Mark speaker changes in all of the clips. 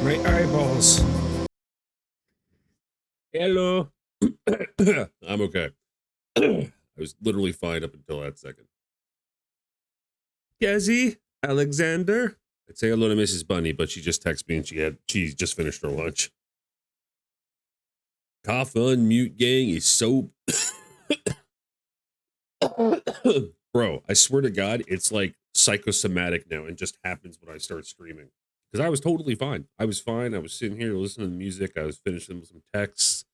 Speaker 1: My eyeballs. Hello. I'm okay. I was literally fine up until that second. Gezi, Alexander. I'd say hello to Mrs. Bunny, but she just texted me and she just finished her lunch. Cough unmute gang is so bro, I swear to God, it's like psychosomatic now and just happens when I start streaming. Because I was totally fine. I was fine. I was sitting here listening to music. I was finishing with some texts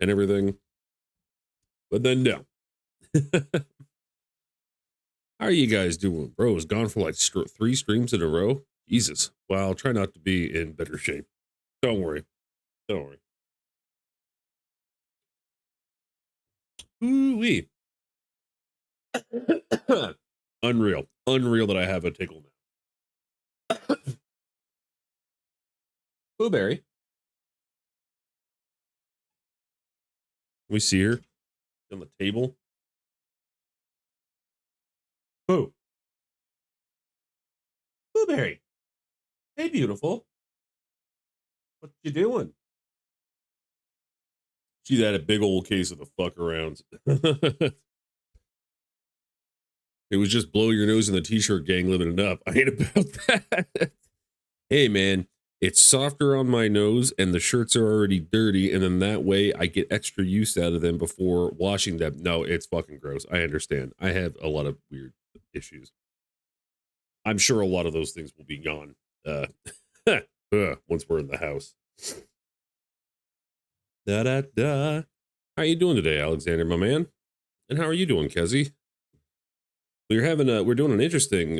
Speaker 1: and everything. But then no. How are you guys doing? Bro, was gone for like 3 streams in a row. Jesus. Well, I'll try not to be in better shape. Don't worry. Don't worry. Ooh-wee. Unreal. Unreal that I have a tickle now. Blueberry. We see her on the table. Oh. Blueberry. Hey, beautiful. What you doing? She's had a big old case of the fuck arounds. It was just blow your nose in the t-shirt gang living it up. I ain't about that. Hey, man, it's softer on my nose and the shirts are already dirty. And then that way I get extra use out of them before washing them. No, it's fucking gross. I understand. I have a lot of weird issues. I'm sure a lot of those things will be gone once we're in the house. Da da da. How you doing today, Alexander, my man? And how are you doing, Kezi? We're doing an interesting,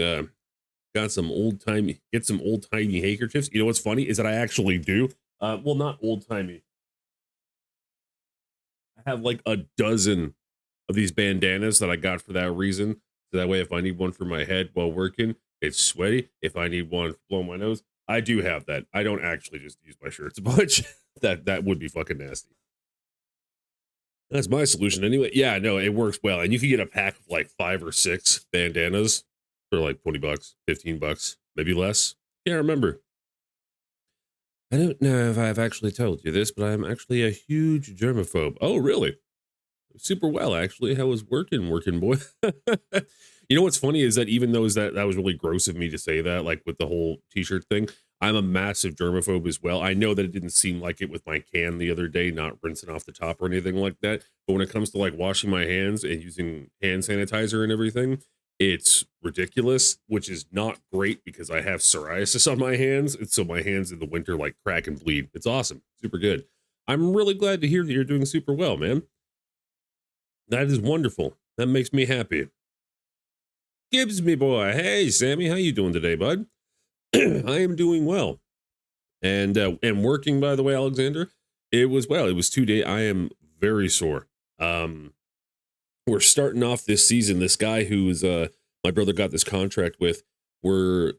Speaker 1: got some get some old timey handkerchiefs. You know what's funny is that I actually do. Well, not old timey. I have like a dozen of these bandanas that I got for that reason. So that way, if I need one for my head while working, it's sweaty. If I need one to blow my nose, I do have that. I don't actually just use my shirts a bunch. that would be fucking nasty. That's my solution anyway. Yeah, no, it works well. And you can get a pack of like 5 or 6 bandanas for like $20, $15, maybe less. Can't remember. I don't know if I've actually told you this, but I'm actually a huge germaphobe. Oh, really? Super well, actually. How was working boy? You know what's funny is that even though that was really gross of me to say that, like with the whole t-shirt thing, I'm a massive germaphobe as well. I know that it didn't seem like it with my can the other day, not rinsing off the top or anything like that. But when it comes to like washing my hands and using hand sanitizer and everything, it's ridiculous, which is not great because I have psoriasis on my hands. And so my hands in the winter like crack and bleed. It's awesome. Super good. I'm really glad to hear that you're doing super well, man. That is wonderful. That makes me happy. Gibbs, me boy. Hey, Sammy, how you doing today, bud? I am doing well. And working, by the way, Alexander, it was 2 days. I am very sore. We're starting off this season. This guy who's my brother got this contract with, we're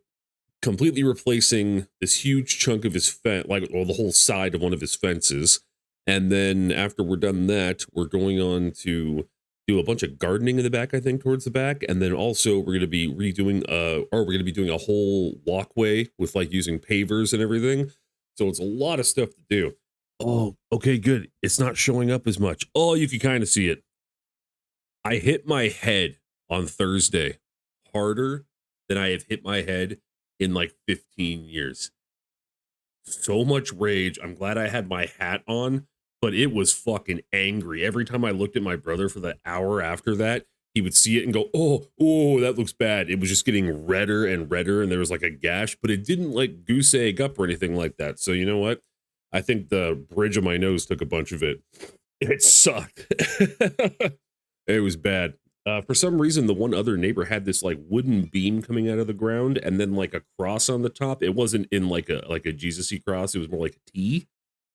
Speaker 1: completely replacing this huge chunk of his fence, the whole side of one of his fences. And then after we're done that, we're going on to do a bunch of gardening in the back, I think, towards the back. And then also we're going to be doing a whole walkway with like using pavers and everything. So it's a lot of stuff to do. Oh, okay, good. It's not showing up as much. Oh, you can kind of see it. I hit my head on Thursday harder than I have hit my head in like 15 years. So much rage. I'm glad I had my hat on, but it was fucking angry. Every time I looked at my brother for the hour after that, he would see it and go, oh, that looks bad. It was just getting redder and redder, and there was like a gash, but it didn't like goose egg up or anything like that. So you know what? I think the bridge of my nose took a bunch of it. It sucked. It was bad. For some reason, the one other neighbor had this like wooden beam coming out of the ground and then like a cross on the top. It wasn't in like a Jesus-y cross. It was more like a T,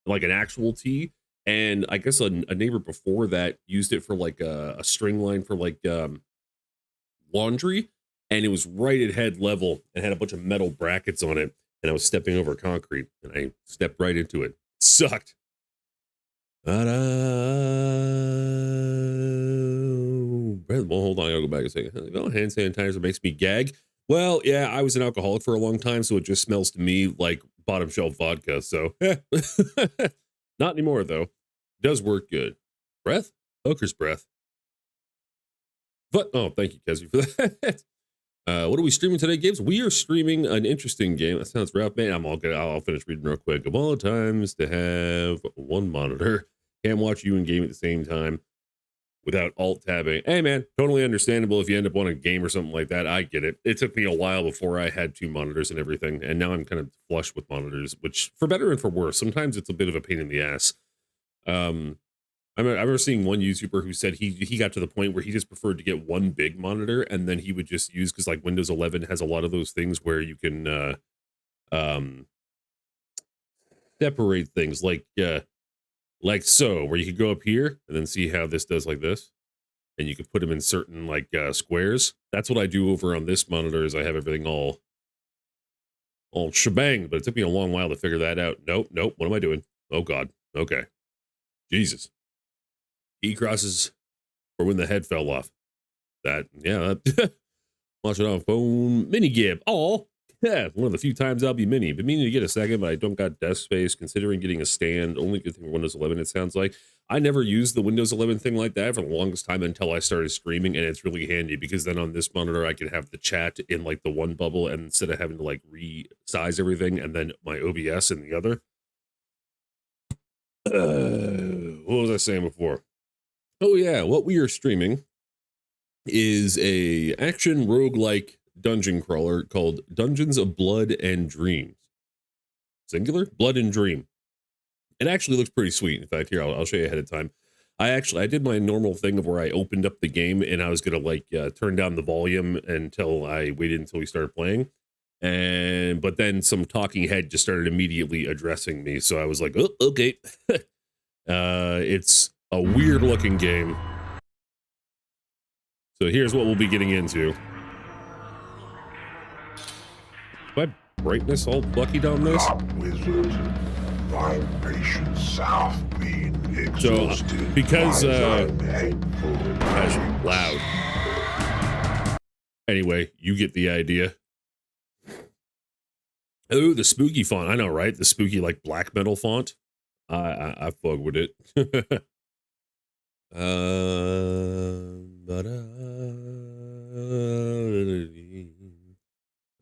Speaker 1: like an actual T. And I guess a neighbor before that used it for like a string line for like laundry. And it was right at head level and had a bunch of metal brackets on it. And I was stepping over concrete and I stepped right into it. Sucked. Well, hold on, I'll go back a second. Oh, hand sanitizer makes me gag. Well, yeah, I was an alcoholic for a long time, so it just smells to me like bottom shelf vodka. So, not anymore though. Does work good. Breath? Hooker's breath. But, oh, thank you, Kezzy, for that. What are we streaming today, Gibbs? We are streaming an interesting game. That sounds rough, man. I'm all good. I'll finish reading real quick. Of all times to have one monitor, can't watch you in game at the same time without alt tabbing. Hey, man, totally understandable if you end up on a game or something like that. I get it. It took me a while before I had 2 monitors and everything, and now I'm kind of flush with monitors, which for better and for worse, sometimes it's a bit of a pain in the ass. I remember seeing one YouTuber who said he got to the point where he just preferred to get one big monitor, and then he would just use, because like Windows 11 has a lot of those things where you can um, separate things like so, where you could go up here and then see how this does like this, and you could put them in certain like squares. That's what I do over on this monitor. Is I have everything all shebang, but it took me a long while to figure that out. Nope. What am I doing? Oh God. Okay. Jesus. E crosses for when the head fell off. That watch it on phone. Mini gib. Oh, yeah, one of the few times I'll be mini. Been meaning to get a second, but I don't got desk space. Considering getting a stand. Only good thing for Windows 11, it sounds like. I never used the Windows 11 thing like that for the longest time until I started streaming, and it's really handy because then on this monitor I could have the chat in like the one bubble, and instead of having to like resize everything, and then my OBS in the other. What was I saying before? Oh yeah, what we are streaming is a action roguelike dungeon crawler called Dungeons of Blood and Dreams. Singular? Blood and Dream. It actually looks pretty sweet. In fact, here, I'll show you ahead of time. I did my normal thing of where I opened up the game and I was going to like turn down the volume until I waited until we started playing. But then some talking head just started immediately addressing me. So I was like, oh, okay. It's a weird looking game. So here's what we'll be getting into. My brightness all plucky on this.
Speaker 2: Wizard, thy patient self being exhausted.
Speaker 1: So because
Speaker 2: that's
Speaker 1: loud. Anyway, you get the idea. Oh, the spooky font. I know, right? The spooky like black metal font. I fuck with it. I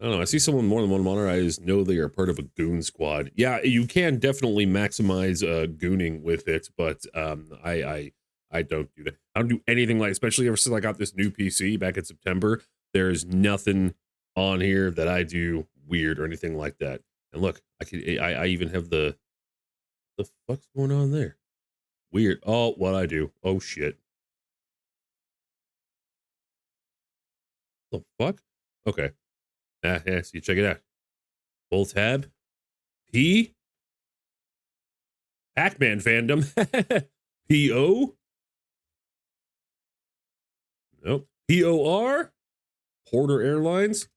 Speaker 1: don't know. I see someone more than one monitor. I just know they are part of a goon squad. Yeah, you can definitely maximize gooning with it, but I don't do that. I don't do anything like, especially ever since I got this new PC back in September. There's nothing on here that I do weird or anything like that. And look, I even have the fuck's going on there? Weird. Oh, what I do? Oh shit. The fuck? Okay. Yeah, see, check it out. Full tab. P. Pac-Man fandom. P-O. Nope. P-O-R. Porter Airlines.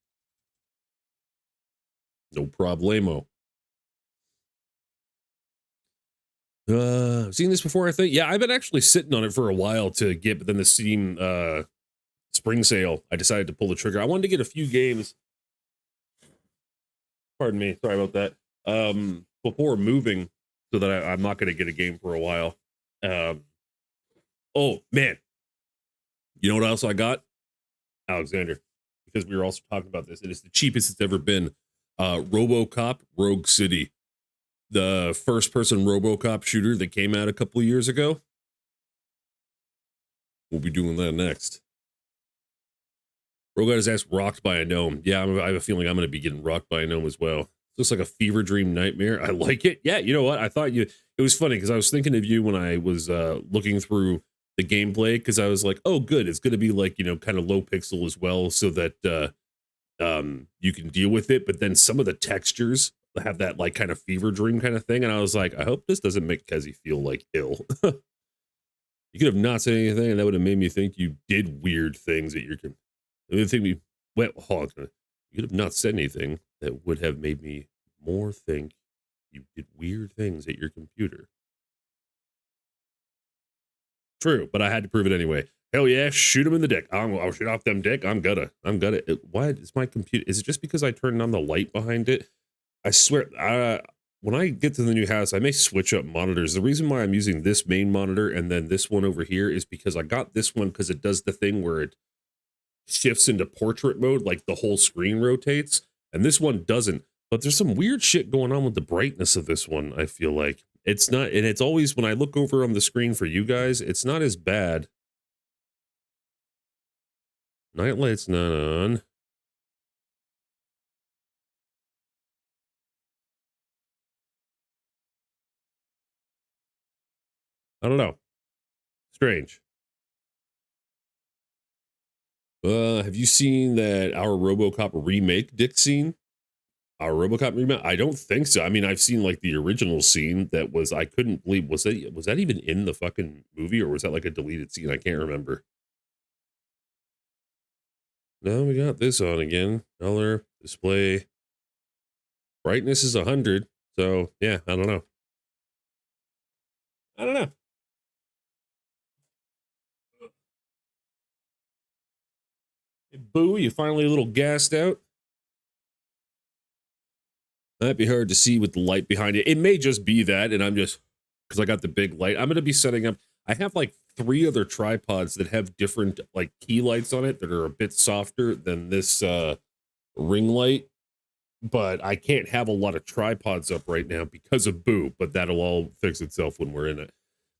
Speaker 1: No problemo. Seen this before, I think. Yeah, I've been actually sitting on it for a while to get, but then the Steam spring sale, I decided to pull the trigger. I wanted to get a few games. Pardon me, sorry about that. Before moving, so that I'm not going to get a game for a while. Oh man, you know what else I got? Alexander, because we were also talking about this. It is the cheapest it's ever been. RoboCop Rogue City, the first-person RoboCop shooter that came out a couple of years ago. We'll be doing that next. Rogue got his ass rocked by a gnome. Yeah, I have a feeling I'm going to be getting rocked by a gnome as well. Looks like a fever dream nightmare. I like it. Yeah, you know what? I thought it was funny because I was thinking of you when I was looking through the gameplay, because I was like, oh, good. It's going to be like, kind of low pixel as well, so that you can deal with it. But then some of the textures have that like kind of fever dream kind of thing. And I was like, I hope this doesn't make Kezzy feel like ill. You could have not said anything, and that would have made me think you did weird things at your the thing we went hold on. You could have not said anything that would have made me more think you did weird things at your computer. True, but I had to prove it anyway. Hell yeah, shoot him in the dick. I'll shoot off them dick. I'm gonna. Why is my computer? Is it just because I turned on the light behind it? I swear, when I get to the new house, I may switch up monitors. The reason why I'm using this main monitor and then this one over here is because I got this one because it does the thing where it shifts into portrait mode, like the whole screen rotates, and this one doesn't. But there's some weird shit going on with the brightness of this one, I feel like. It's not, and it's always, when I look over on the screen for you guys, it's not as bad. Night light's not on. I don't know. Strange. Have you seen that Our RoboCop remake Dick scene? Our RoboCop remake? I don't think so. I mean, I've seen like the original scene that was, I couldn't believe, was that even in the fucking movie, or was that like a deleted scene? I can't remember. Now we got this on again. Color, display. Brightness is 100. So yeah, I don't know. I don't know. Boo, you finally a little gassed out? Might be hard to see with the light behind it. It may just be that, and I'm just, because I got the big light. I'm going to be setting up, I have like 3 other tripods that have different like key lights on it that are a bit softer than this ring light. But I can't have a lot of tripods up right now because of Boo, but that'll all fix itself when we're in it.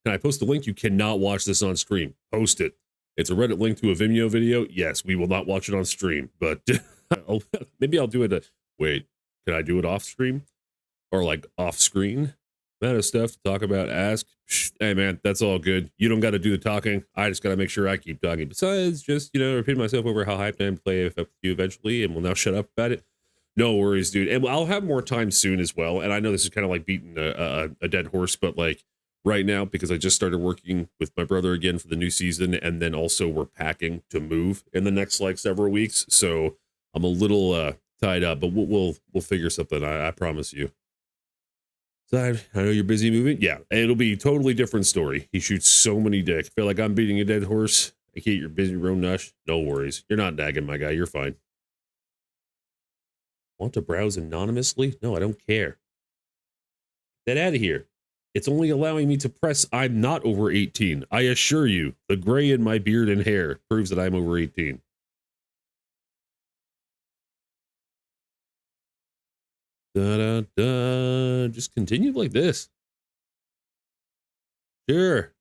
Speaker 1: Can I post a link? You cannot watch this on stream. Post it. It's a Reddit link to a Vimeo video. Yes, we will not watch it on stream, but maybe I'll do it. Wait, can I do it off stream or like off screen? That is stuff to talk about. Ask. Hey man, that's all good. You don't got to do the talking. I just got to make sure I keep talking. Besides, just, repeating myself over how hyped I am to play with you eventually, and we'll now shut up about it. No worries, dude. And I'll have more time soon as well. And I know this is kind of like beating a dead horse, but like right now, because I just started working with my brother again for the new season, and then also we're packing to move in the next like several weeks. So I'm a little tied up, but we'll figure something. I promise you. So I know you're busy moving. Yeah, it'll be a totally different story. He shoots so many dicks. Feel like I'm beating a dead horse. I can't. You're busy, Ron Nush. No worries. You're not nagging, my guy. You're fine. Want to browse anonymously? No, I don't care. Get out of here. It's only allowing me to press I'm not over 18. I assure you, the gray in my beard and hair proves that I'm over 18. Da-da-da. Just continue like this. Sure.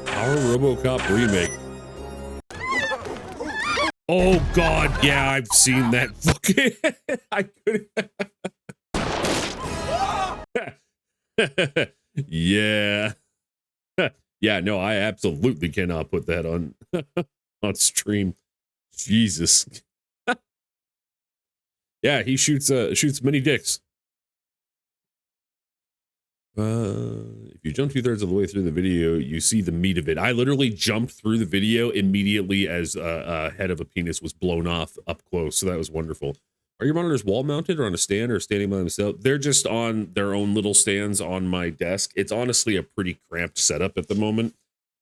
Speaker 1: Our RoboCop remake. Oh God, yeah, I've seen that fucking. I could. Yeah. Yeah, no, I absolutely cannot put that on on stream. Jesus. Yeah, he shoots many dicks. If you jump 2/3 of the way through the video, you see the meat of it. I literally jumped through the video immediately as a head of a penis was blown off up close. So that was wonderful. Are your monitors wall mounted or on a stand or standing by themselves? They're just on their own little stands on my desk. It's honestly a pretty cramped setup at the moment.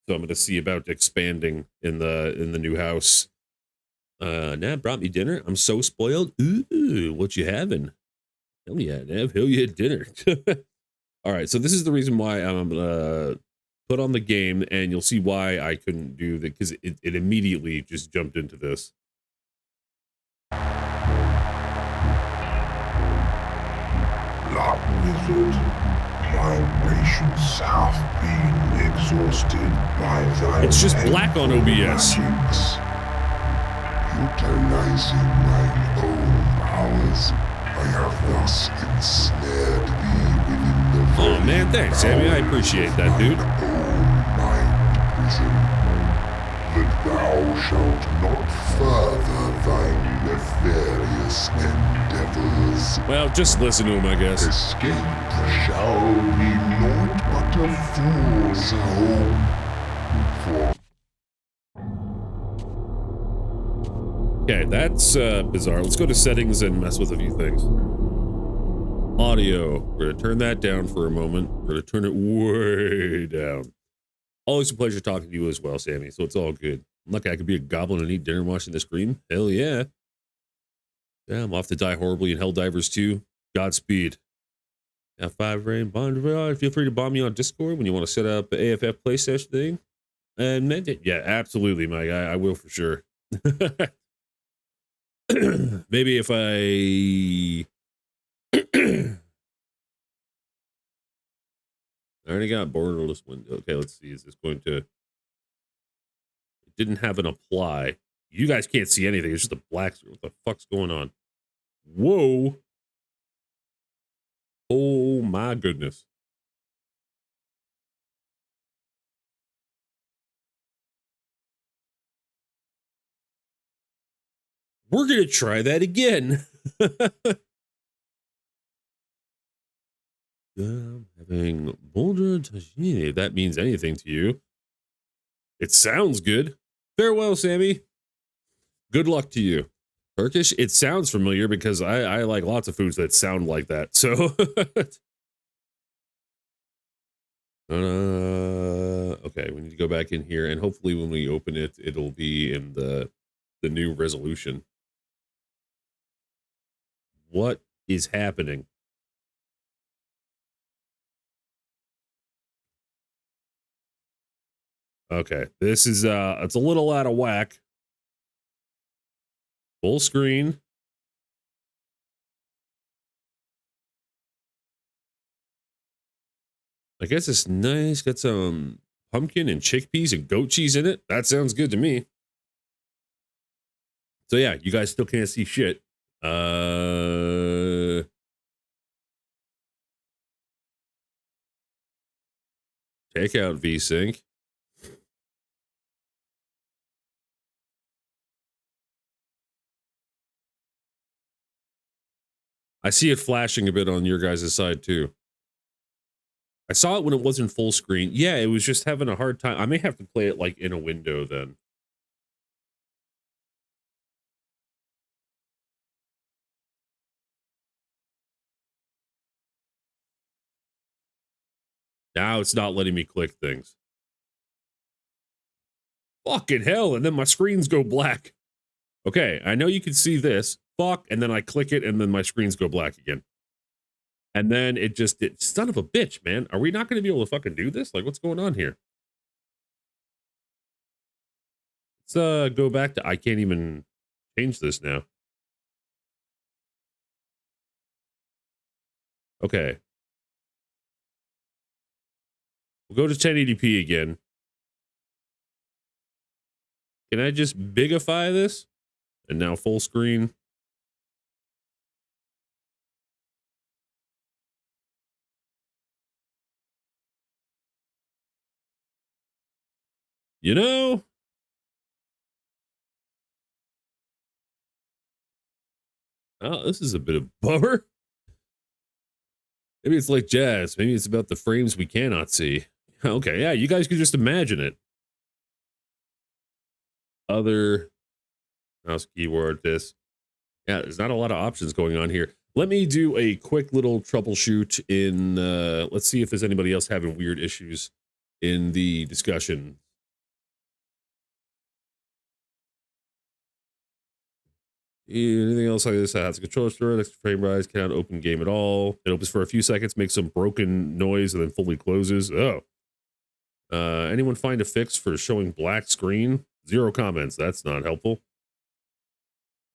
Speaker 1: So I'm going to see about expanding in the new house. Nav brought me dinner. I'm so spoiled. Ooh, what you having? Hell yeah, Nav. Hell yeah, dinner. All right, so this is the reason why I'm put on the game, and you'll see why I couldn't do that, because it immediately just jumped into this.
Speaker 2: Black Wizard, my patience hath been exhausted by thy
Speaker 1: It's just black on OBS.
Speaker 2: magics. Utilizing mine own powers, I have thus ensnared thee within the
Speaker 1: Oh man, thanks, Sammy. I appreciate that, dude.
Speaker 2: own mind prison, that thou shalt not further thy nefarious endeavors.
Speaker 1: Well, just listen to him, I guess.
Speaker 2: Escape shall be naught but a fool's home. For
Speaker 1: Okay, that's bizarre. Let's go to settings and mess with a few things. Audio. We're going to turn that down for a moment. We're going to turn it way down. Always a pleasure talking to you as well, Sammy. So it's all good. I'm lucky I could be a goblin and eat dinner watching the screen. Hell yeah. Yeah, I'm off to die horribly in Helldivers 2. Godspeed. F5 Rain, Bond. Feel free to bomb me on Discord when you want to set up an AFF play session thing. And yeah, absolutely, Mike. I will for sure. Maybe if I I already got borderless window. Okay, let's see. Is this going to? It didn't have an apply. You guys can't see anything. It's just a black screen. What the fuck's going on? Whoa. Oh my goodness. We're going to try that again. Having boulder. If that means anything to you. It sounds good. Farewell, Sammy. Good luck to you. Turkish, it sounds familiar because I like lots of foods that sound like that. So, okay, we need to go back in here, and hopefully when we open it, it'll be in the new resolution. What is happening? Okay, this is it's a little out of whack. Full screen. I guess it's nice. Got some pumpkin and chickpeas and goat cheese in it. That sounds good to me. So yeah, you guys still can't see shit. Take out VSync. I see it flashing a bit on your guys' side too. I saw it when it wasn't full screen. Yeah, it was just having a hard time. I may have to play it like in a window then. Now it's not letting me click things. Fucking hell, and then my screens go black. Okay, I know you can see this. Fuck, and then I click it, and then my screens go black again. And then it son of a bitch, man. Are we not going to be able to fucking do this? Like, what's going on here? Let's go back to, I can't even change this now. Okay. We'll go to 1080p again. Can I just bigify this? And now full screen. You know, oh, this is a bit of bummer. Maybe it's like jazz. Maybe it's about the frames we cannot see. Okay, yeah, you guys could just imagine it. Other mouse keyword, this. Yeah, there's not a lot of options going on here. Let me do a quick little troubleshoot in, let's see if there's anybody else having weird issues in the discussion. Anything else like this that has a controller store, extra frame rise, cannot open game at all. It opens for a few seconds, makes some broken noise, and then fully closes. Oh. Anyone find a fix for showing black screen? 0 comments. That's not helpful.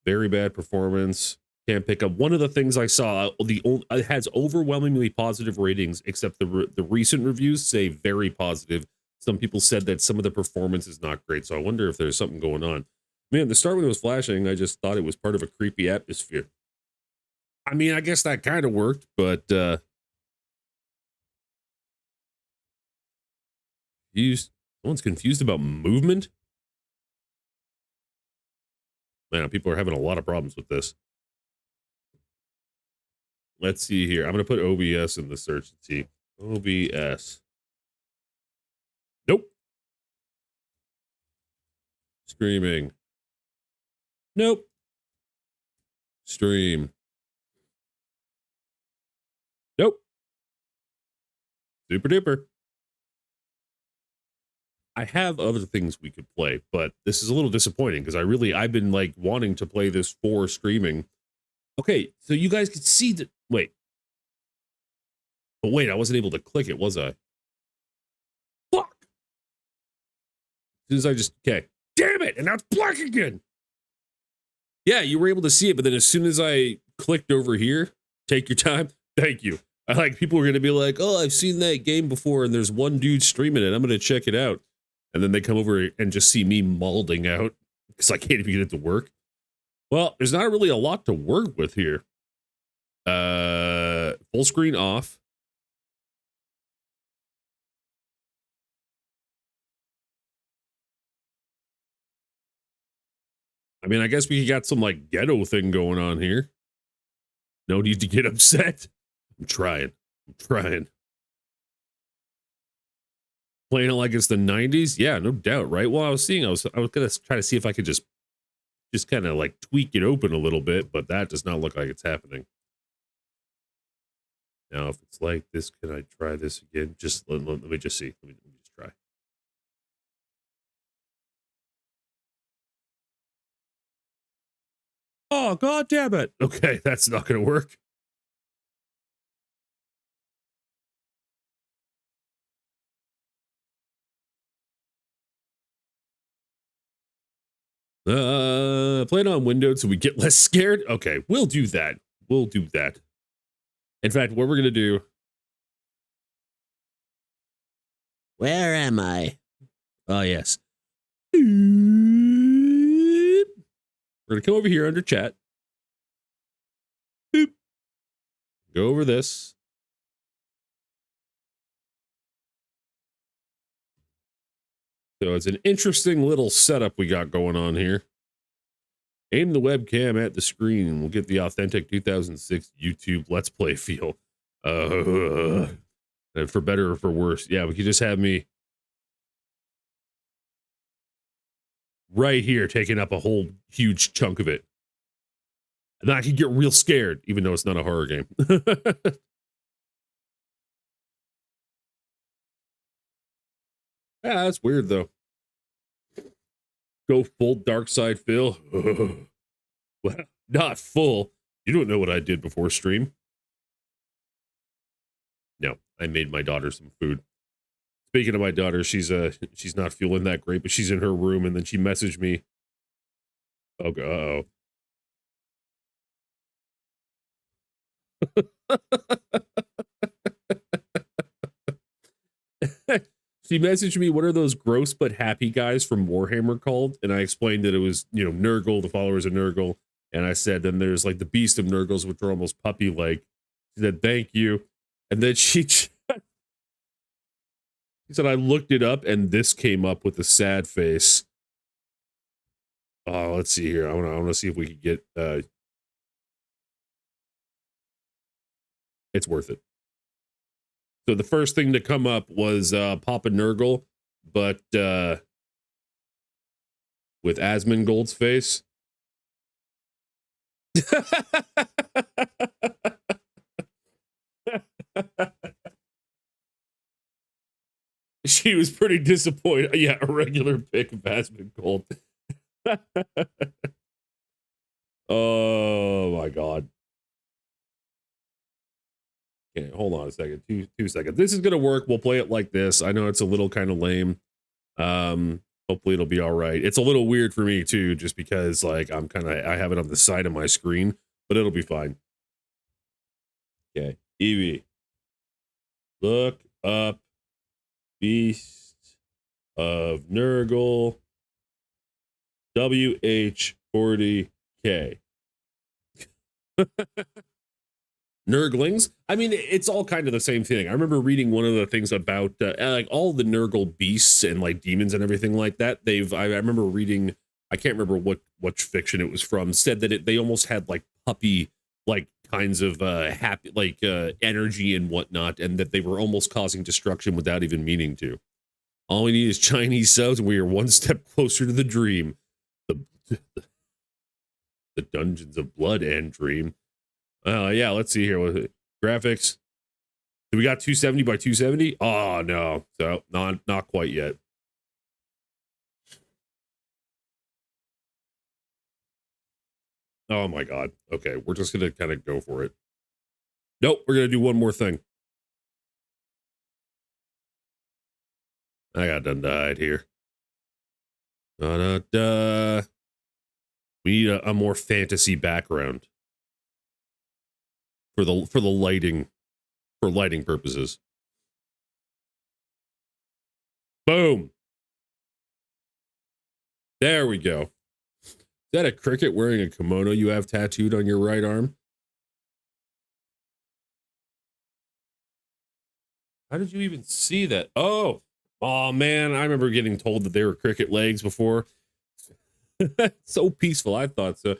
Speaker 1: Very bad performance. Can't pick up. One of the things I saw, it has overwhelmingly positive ratings, except the recent reviews say very positive. Some people said that some of the performance is not great, so I wonder if there's something going on. Man, the start when it was flashing, I just thought it was part of a creepy atmosphere. I mean, I guess that kind of worked, but someone's confused about movement. Man, people are having a lot of problems with this. Let's see here. I'm going to put OBS in the search and see. OBS. Nope. Streaming. Nope. Stream. Nope. Super duper. I have other things we could play, but this is a little disappointing because I've been like wanting to play this for streaming. Okay, so you guys could see that. Wait, I wasn't able to click it, was I? Fuck! As soon as I just, okay. Damn it! And now it's black again! Yeah, you were able to see it, but then as soon as I clicked over here, take your time, thank you. I like, people are going to be like, oh, I've seen that game before, and there's one dude streaming it, I'm going to check it out. And then they come over and just see me malding out, because I can't even get it to work. Well, there's not really a lot to work with here. Full screen off. I mean, I guess we got some like ghetto thing going on here. No need to get upset. I'm trying. Playing it like it's the 90s? Yeah, no doubt, right? Well, I was gonna try to see if I could just kind of like tweak it open a little bit, but that does not look like it's happening. Now, if it's like this, can I try this again? Just let me just see. Let me just try. Oh, god damn it. Okay, that's not gonna work. Play it on Windows so we get less scared. Okay, we'll do that. We'll do that. In fact, what we're gonna do. Where am I? Oh, yes. We're gonna come over here under chat. Boop. Go over this. So it's an interesting little setup we got going on here. Aim the webcam at the screen and we'll get the authentic 2006 YouTube Let's Play feel. For better or for worse. Yeah, we could just have me right here taking up a whole huge chunk of it. And then I could get real scared, even though it's not a horror game. Yeah, that's weird though. Go full dark side Phil. Well, not full. You don't know what I did before stream. No, I made my daughter some food. Speaking of my daughter, she's not feeling that great, but she's in her room, and then she messaged me. Oh, she messaged me, what are those gross but happy guys from Warhammer called? And I explained that it was, Nurgle, the followers of Nurgle. And I said, then there's like the beast of Nurgles, which are almost puppy-like. She said, thank you. And then she said, I looked it up and this came up with a sad face. Oh, let's see here. I want to see if we could get, it's worth it. So the first thing to come up was Papa Nurgle, but with Asmongold's face. She was pretty disappointed. Yeah, a regular pic of Asmongold. Oh my god. Okay, hold on a second. Two seconds. This is gonna work. We'll play it like this. I know it's a little kind of lame. Hopefully it'll be all right. It's a little weird for me too, just because like I have it on the side of my screen, but it'll be fine. Okay, Evie, look up Beast of Nurgle WH40K. Nurglings. I mean, it's all kind of the same thing. I remember reading one of the things about like all the Nurgle beasts and like demons and everything like that. I remember reading, I can't remember what fiction it was from, said that they almost had like puppy like kinds of happy like energy and whatnot, and that they were almost causing destruction without even meaning to. All we need is Chinese subs, and we are one step closer to the dream. The Dungeons of Blood and Dream. Yeah, let's see here. Graphics. Do we got 270 by 270? Oh, no. So, not quite yet. Oh my god. Okay, we're just gonna kind of go for it. Nope, we're gonna do one more thing. I got done died here. Da, da, da. We need a more fantasy background for the lighting, for lighting purposes. Boom. There we go. Is that a cricket wearing a kimono you have tattooed on your right arm? How did you even see that? Oh man, I remember getting told that they were cricket legs before. So peaceful. I thought so.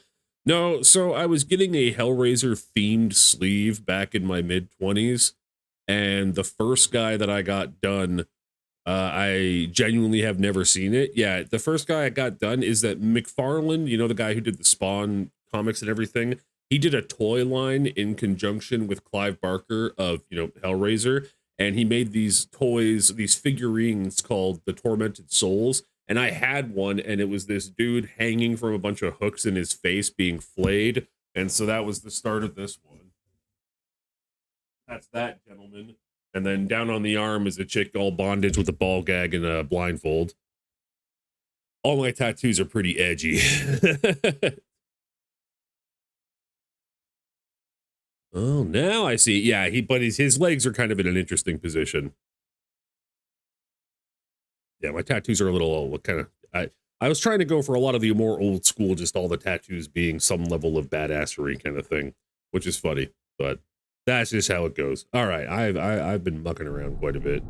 Speaker 1: No, so I was getting a Hellraiser themed sleeve back in my mid 20s, and the first guy that I got done, I genuinely have never seen it. Yeah, the first guy I got done is that McFarlane, you know, the guy who did the Spawn comics and everything. He did a toy line in conjunction with Clive Barker of, you know, Hellraiser, and he made these toys, these figurines called the Tormented Souls. And I had one, and it was this dude hanging from a bunch of hooks in his face being flayed. And so that was the start of this one. That's that, gentleman. And then down on the arm is a chick all bondage with a ball gag and a blindfold. All my tattoos are pretty edgy. Oh, now I see. Yeah, but his legs are kind of in an interesting position. Yeah, my tattoos are a little kind of. I was trying to go for a lot of the more old school, just all the tattoos being some level of badassery kind of thing, which is funny, but that's just how it goes. All right, I've been mucking around quite a bit.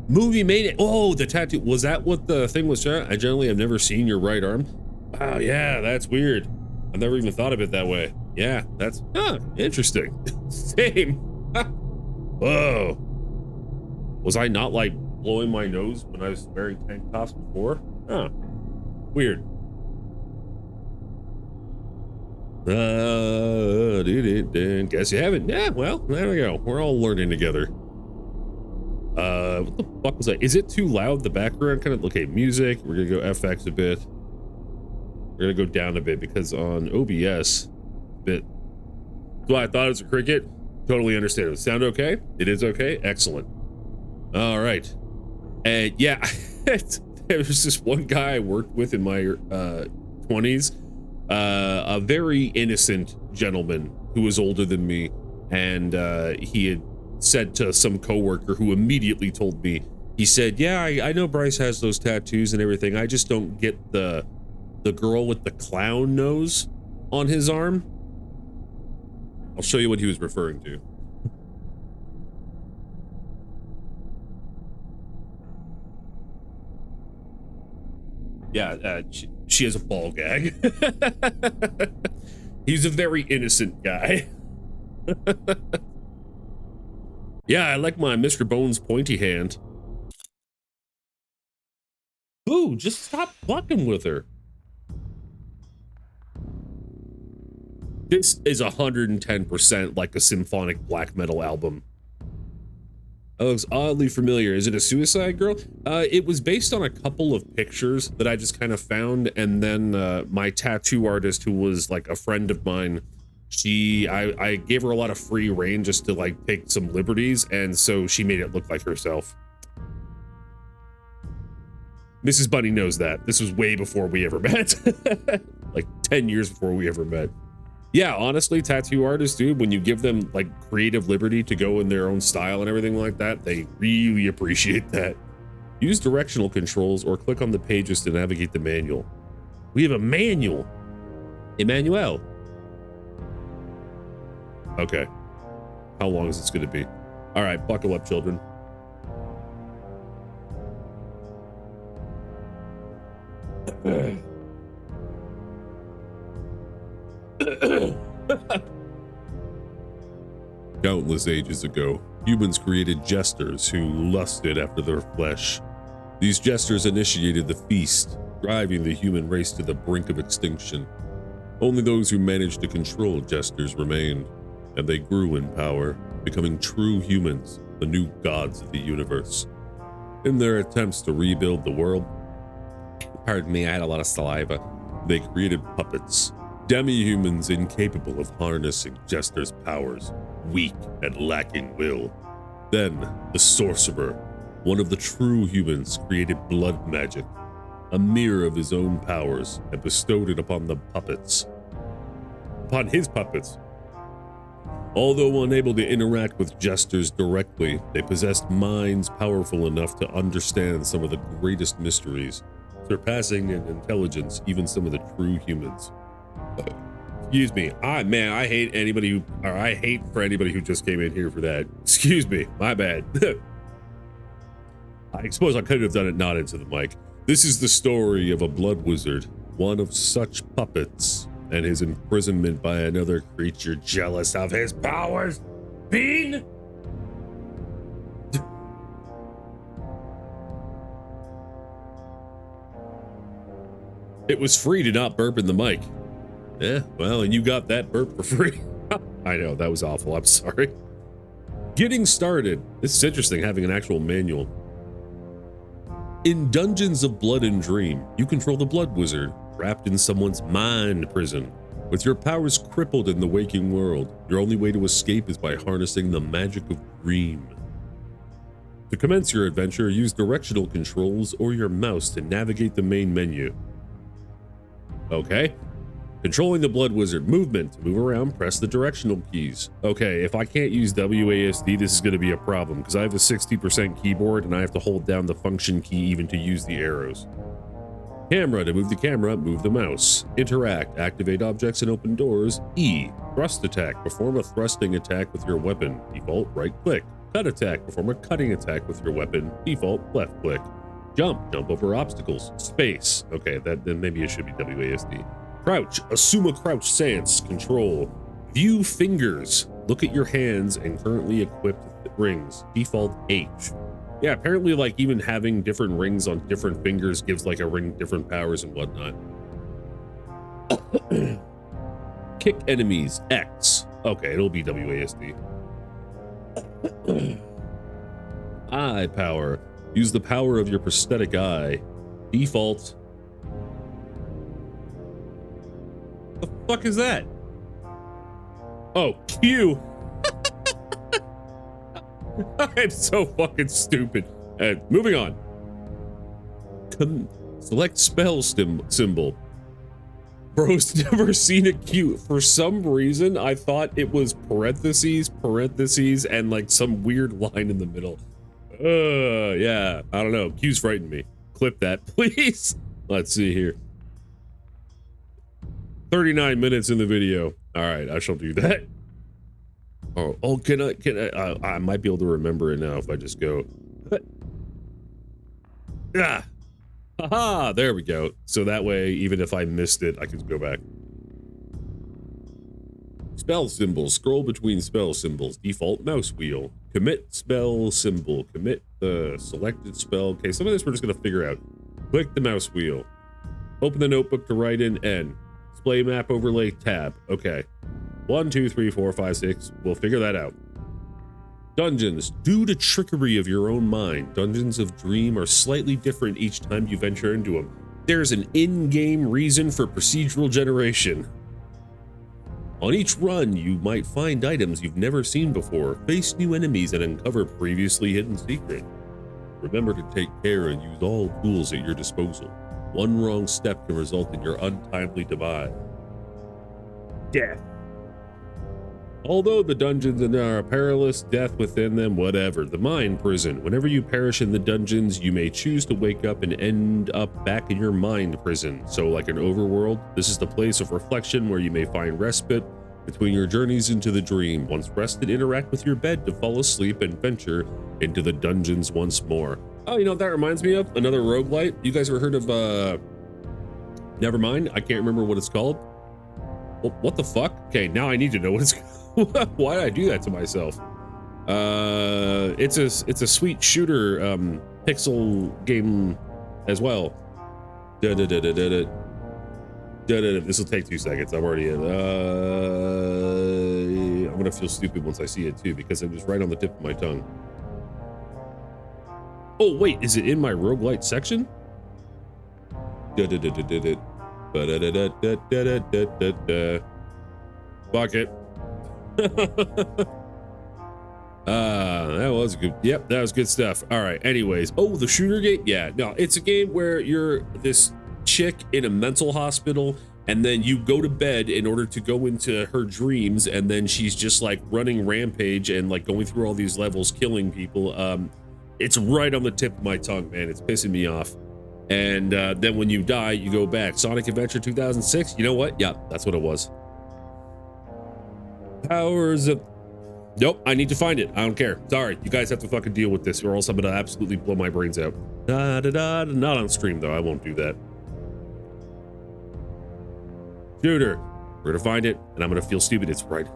Speaker 1: Movie made it. Oh, the tattoo, was that what the thing was? I generally have never seen your right arm. Wow, yeah, that's weird. I've never even thought of it that way. Yeah, that's interesting. Same. Whoa. Was I not like blowing my nose when I was wearing tank tops before? Huh. Weird. Guess you haven't. Yeah, well, there we go. We're all learning together. What the fuck was that? Is it too loud? The background kind of, okay, music. We're gonna go FX a bit. We're gonna go down a bit because on OBS, so I thought it was a cricket. Totally understand. It sound okay? It is okay? Excellent. All right. And yeah, there was this one guy I worked with in my 20s, a very innocent gentleman who was older than me, and he had said to some coworker who immediately told me, he said, yeah, I know Bryce has those tattoos and everything. I just don't get the girl with the clown nose on his arm. I'll show you what he was referring to. Yeah, she has a ball gag. He's a very innocent guy. Yeah, I like my Mr. Bones pointy hand. Ooh, just stop fucking with her. This is 110% like a symphonic black metal album. That looks oddly familiar. Is it a Suicide Girl? It was based on a couple of pictures that I just kind of found, and then my tattoo artist, who was like a friend of mine, I gave her a lot of free reign just to like take some liberties, and so she made it look like herself. Mrs. Bunny knows that. This was way before we ever met. Like 10 years before we ever met. Yeah, honestly, tattoo artists, dude, when you give them like creative liberty to go in their own style and everything like that, they really appreciate that. Use directional controls or click on the pages to navigate the manual. We have a manual. Emmanuel. Okay. How long is this going to be? All right, buckle up, children. Countless ages ago, humans created jesters who lusted after their flesh. These jesters initiated the feast, driving the human race to the brink of extinction. Only those who managed to control jesters remained, and they grew in power, becoming true humans, the new gods of the universe. In their attempts to rebuild the world, Pardon me, I had a lot of saliva. They created puppets, demi-humans incapable of harnessing Jester's powers, weak and lacking will. Then, the sorcerer, one of the true humans, created blood magic, a mirror of his own powers, and bestowed it upon the puppets. Upon his puppets. Although unable to interact with Jesters directly, they possessed minds powerful enough to understand some of the greatest mysteries, surpassing in intelligence even some of the true humans. Excuse me. I hate I hate for anybody who just came in here for that. Excuse me. My bad. I suppose I could have done it not into the mic. This is the story of a blood wizard, one of such puppets, and his imprisonment by another creature jealous of his powers. Bean? It was free to not burp in the mic. Yeah, well, and you got that burp for free. I know, that was awful. I'm sorry. Getting started. This is interesting, having an actual manual. In Dungeons of Blood and Dream, you control the Blood Wizard, trapped in someone's mind prison. With your powers crippled in the waking world, your only way to escape is by harnessing the magic of Dream. To commence your adventure, use directional controls or your mouse to navigate the main menu. Okay. Controlling the Blood Wizard. Movement. To move around, press the directional keys. Okay, if I can't use WASD, this is going to be a problem, because I have a 60% keyboard and I have to hold down the function key even to use the arrows. Camera. To move the camera, move the mouse. Interact. Activate objects and open doors. E. Thrust attack. Perform a thrusting attack with your weapon. Default right click. Cut attack. Perform a cutting attack with your weapon. Default left click. Jump. Jump over obstacles. Space. Okay, then maybe it should be WASD. Crouch. Assume a crouch stance. Control. View fingers. Look at your hands and currently equipped rings. Default H. Yeah, apparently like even having different rings on different fingers gives like a ring different powers and whatnot. Kick enemies. X. Okay, it'll be WASD. Eye power. Use the power of your prosthetic eye. Default. The fuck is that? Oh, Q. I'm so fucking stupid. Moving on. Select spell symbol. Bro's never seen a Q. For some reason, I thought it was parentheses, and like some weird line in the middle. Yeah, I don't know. Q's frightened me. Clip that, please. Let's see here. 39 minutes in the video. All right, I shall do that. Oh, can I might be able to remember it now if I just go. Ah, haha, there we go. So that way, even if I missed it, I can go back. Spell symbols. Scroll between spell symbols. Default mouse wheel. Commit spell symbol. Commit the selected spell. Okay, some of this we're just gonna figure out. Click the mouse wheel. Open the notebook to write in N. Display map overlay tab. Okay. 1, 2, 3, 4, 5, 6. We'll figure that out. Dungeons. Due to trickery of your own mind, Dungeons of Dream are slightly different each time you venture into them. There's an in-game reason for procedural generation. On each run, you might find items you've never seen before, face new enemies, and uncover previously hidden secrets. Remember to take care and use all tools at your disposal. One wrong step can result in your untimely demise. Death. Although the dungeons are perilous, death within them, whatever. The mind prison. Whenever you perish in the dungeons, you may choose to wake up and end up back in your mind prison. So like an overworld, this is the place of reflection where you may find respite between your journeys into the dream. Once rested, interact with your bed to fall asleep and venture into the dungeons once more. Oh, you know what that reminds me of? Another roguelite. You guys ever heard of, never mind. I can't remember what it's called. What the fuck? Okay, now I need to know what it's called. Why did I do that to myself? It's a sweet shooter pixel game as well. This will take 2 seconds. I'm already in. I'm gonna feel stupid once I see it too because it was right on the tip of my tongue. Oh wait, is it in my roguelite section? Fuck it. That was good. Yep, that was good stuff. All right. Anyways, oh, the shooter game. Yeah, no, it's a game where you're this chick in a mental hospital, and then you go to bed in order to go into her dreams, and then she's just like running rampage and like going through all these levels, killing people. It's right on the tip of my tongue, man. It's pissing me off. And then when you die, you go back. Sonic Adventure 2006. You know what? Yeah, that's what it was. Powers of... Nope, I need to find it. I don't care. Sorry, you guys have to fucking deal with this, or else I'm gonna absolutely blow my brains out. Not on stream though. I won't do that. Shooter. We're gonna find it, and I'm gonna feel stupid. It's right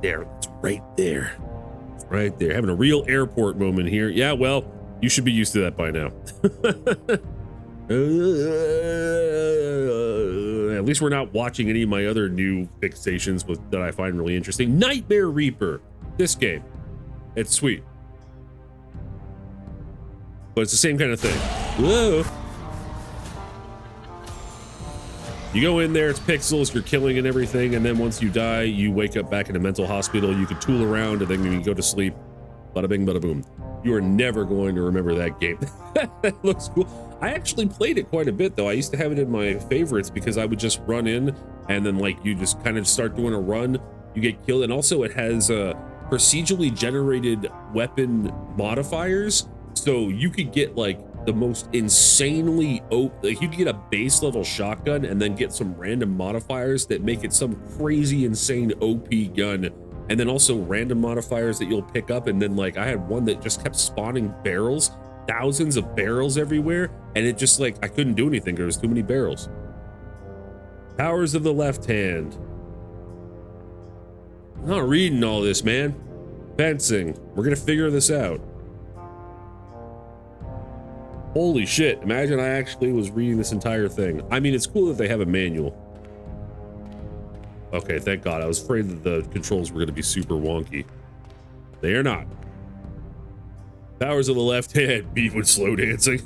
Speaker 1: there. It's right there. It's right there. Having a real airport moment here. Yeah, well, you should be used to that by now. At least we're not watching any of my other new fixations that I find really interesting. Nightmare Reaper. This game. It's sweet. But it's the same kind of thing. Whoa. You go in there, it's pixels, you're killing and everything, and then once you die, you wake up back in a mental hospital, you can tool around, and then you go to sleep. Bada bing, bada boom. You are never going to remember that game. It looks cool. I actually played it quite a bit, though. I used to have it in my favorites because I would just run in, and then like you just kind of start doing a run, you get killed, and also it has procedurally generated weapon modifiers, so you could get like the most insanely like you could get a base level shotgun and then get some random modifiers that make it some crazy insane OP gun, and then also random modifiers that you'll pick up. And then like I had one that just kept spawning barrels, thousands of barrels everywhere, and it just like I couldn't do anything. There was too many barrels. Powers of the left hand. I'm not reading all this, man. Fencing. We're gonna figure this out. Holy shit. Imagine I actually was reading this entire thing. I mean, it's cool that they have a manual. Okay, thank God. I was afraid that the controls were gonna be super wonky. They are not. Powers of the left hand. Beat with slow dancing.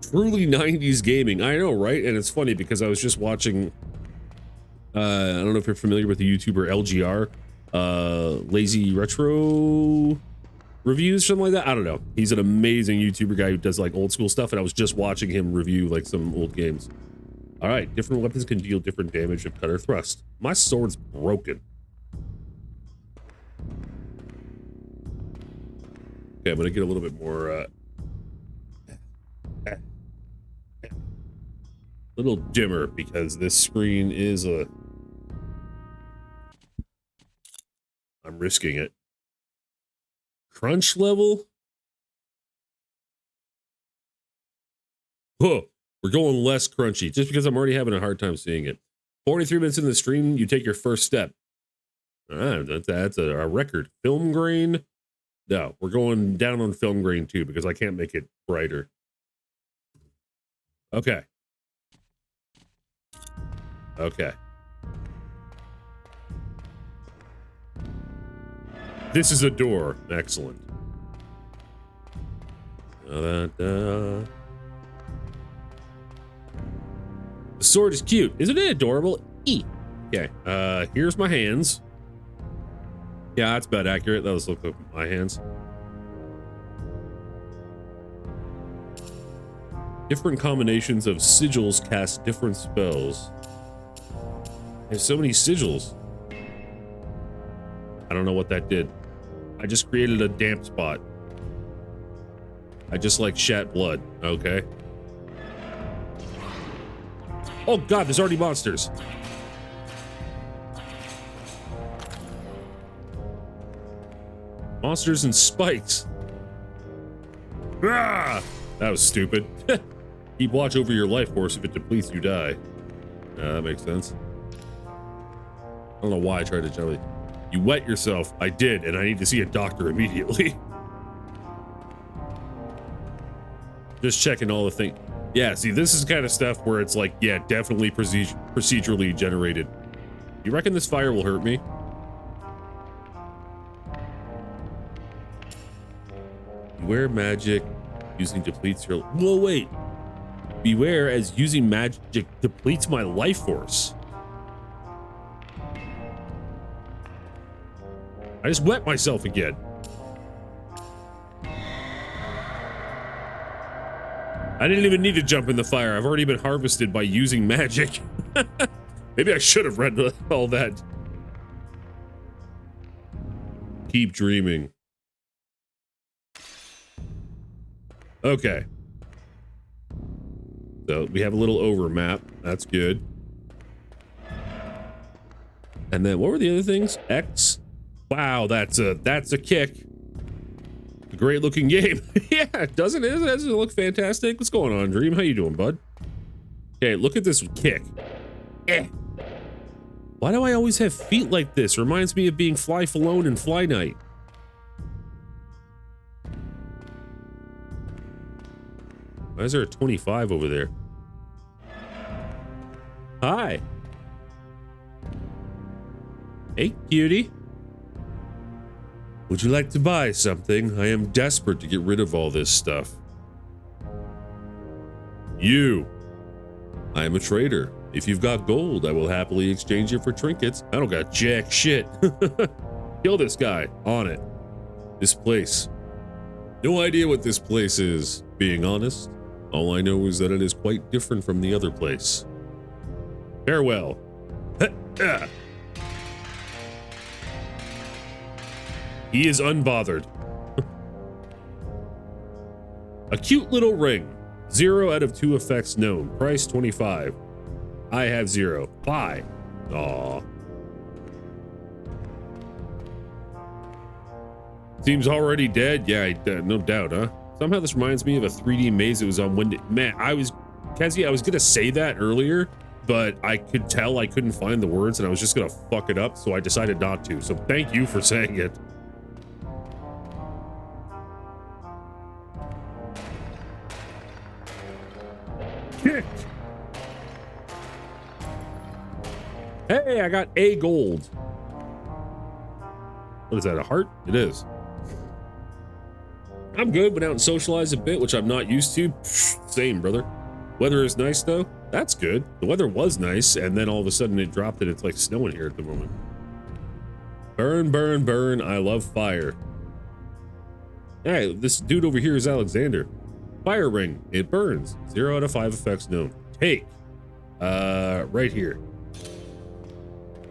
Speaker 1: Truly 90s gaming. I know, right? And it's funny because I was just watching... I don't know if you're familiar with the YouTuber LGR, Lazy Retro Reviews, something like that. I don't know. He's an amazing YouTuber guy who does like old school stuff, and I was just watching him review like some old games. All right, different weapons can deal different damage of cut or thrust. My sword's broken. Okay, I'm gonna get a little bit more little dimmer because this screen is I'm risking it. Crunch level? Oh, we're going less crunchy just because I'm already having a hard time seeing it. 43 minutes in the stream, you take your first step. That's a record. Film grain? No, we're going down on film grain too because I can't make it brighter. Okay. Okay. This is a door. Excellent. The sword is cute. Isn't it adorable? Okay. Here's my hands. Yeah, that's about accurate. That was look like my hands. Different combinations of sigils cast different spells. There's so many sigils. I don't know what that did. I just created a damp spot. I just like shat blood. Okay. Oh God, there's already monsters. Monsters and spikes. Ah! That was stupid. Keep watch over your life force. If it depletes, you die. That makes sense. I don't know why I tried to jump it. You wet yourself. I did, and I need to see a doctor immediately. Just checking all the things. Yeah, see, this is kind of stuff where it's like, yeah, definitely procedurally generated. You reckon this fire will hurt me? Beware magic using depletes your... Whoa, wait. Beware as using magic depletes my life force. I just wet myself again. I didn't even need to jump in the fire. I've already been harvested by using magic. Maybe I should have read all that. Keep dreaming. Okay. So we have a little over map. That's good. And then what were the other things? X. Wow, that's a kick. A great looking game. Yeah, doesn't it? Doesn't it look fantastic? What's going on, Dream? How you doing, bud? Okay, look at this kick. Eh. Why do I always have feet like this? Reminds me of being Fly Falone in Fly Night. Why is there a 25 over there? Hi. Hey, cutie. Would you like to buy something? I am desperate to get rid of all this stuff. You. I am a trader. If you've got gold, I will happily exchange it for trinkets. I don't got jack shit. Kill this guy. On it. This place. No idea what this place is, being honest. All I know is that it is quite different from the other place. Farewell. He is unbothered. A cute little ring. 0 out of 2 effects known. Price 25. I have 0. Buy. Aw. Seems already dead? Yeah, no doubt, huh? Somehow this reminds me of a 3D maze that was on Windows. Man, Kezzy, I was gonna say that earlier, but I could tell I couldn't find the words and I was just gonna fuck it up, so I decided not to. So thank you for saying it. Kick. Hey, I got a gold. What is that, a heart? It is. I'm good, went out and socialized a bit, which I'm not used to. Same, brother. Weather is nice, though. That's good. The weather was nice, and then all of a sudden it dropped and it's like snowing here at the moment. Burn, burn, burn. I love fire. Hey, this dude over here is Alexander. Fire ring. It burns. 0 out of 5 effects known. Take. Right here.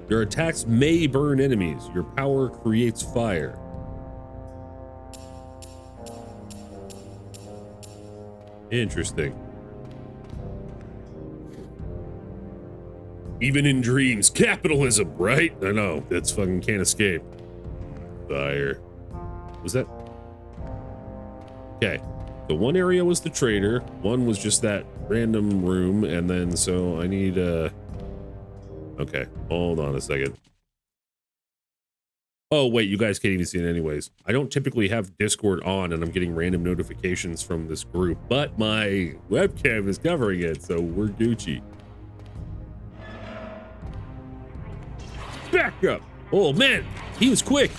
Speaker 1: Your attacks may burn enemies. Your power creates fire. Interesting. Even in dreams. Capitalism, right? I know. That's fucking can't escape. Fire. Was that? Okay. The one area was the trader. One was just that random room. And then, so I need, okay. Hold on a second. Oh, wait, you guys can't even see it anyways. I don't typically have Discord on and I'm getting random notifications from this group, but my webcam is covering it, so we're Gucci. Back up. Oh, man, he was quick.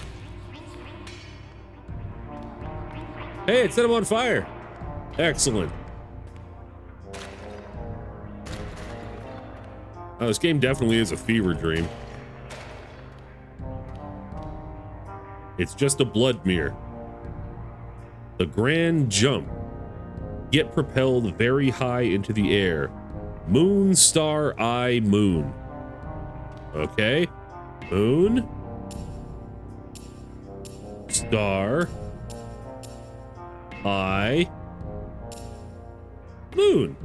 Speaker 1: Hey, it set him on fire. Excellent. Oh, this game definitely is a fever dream. It's just a blood mirror. The grand jump. Get propelled very high into the air. Moon, star, eye, moon. Okay. Moon. Star. Eye. Moon.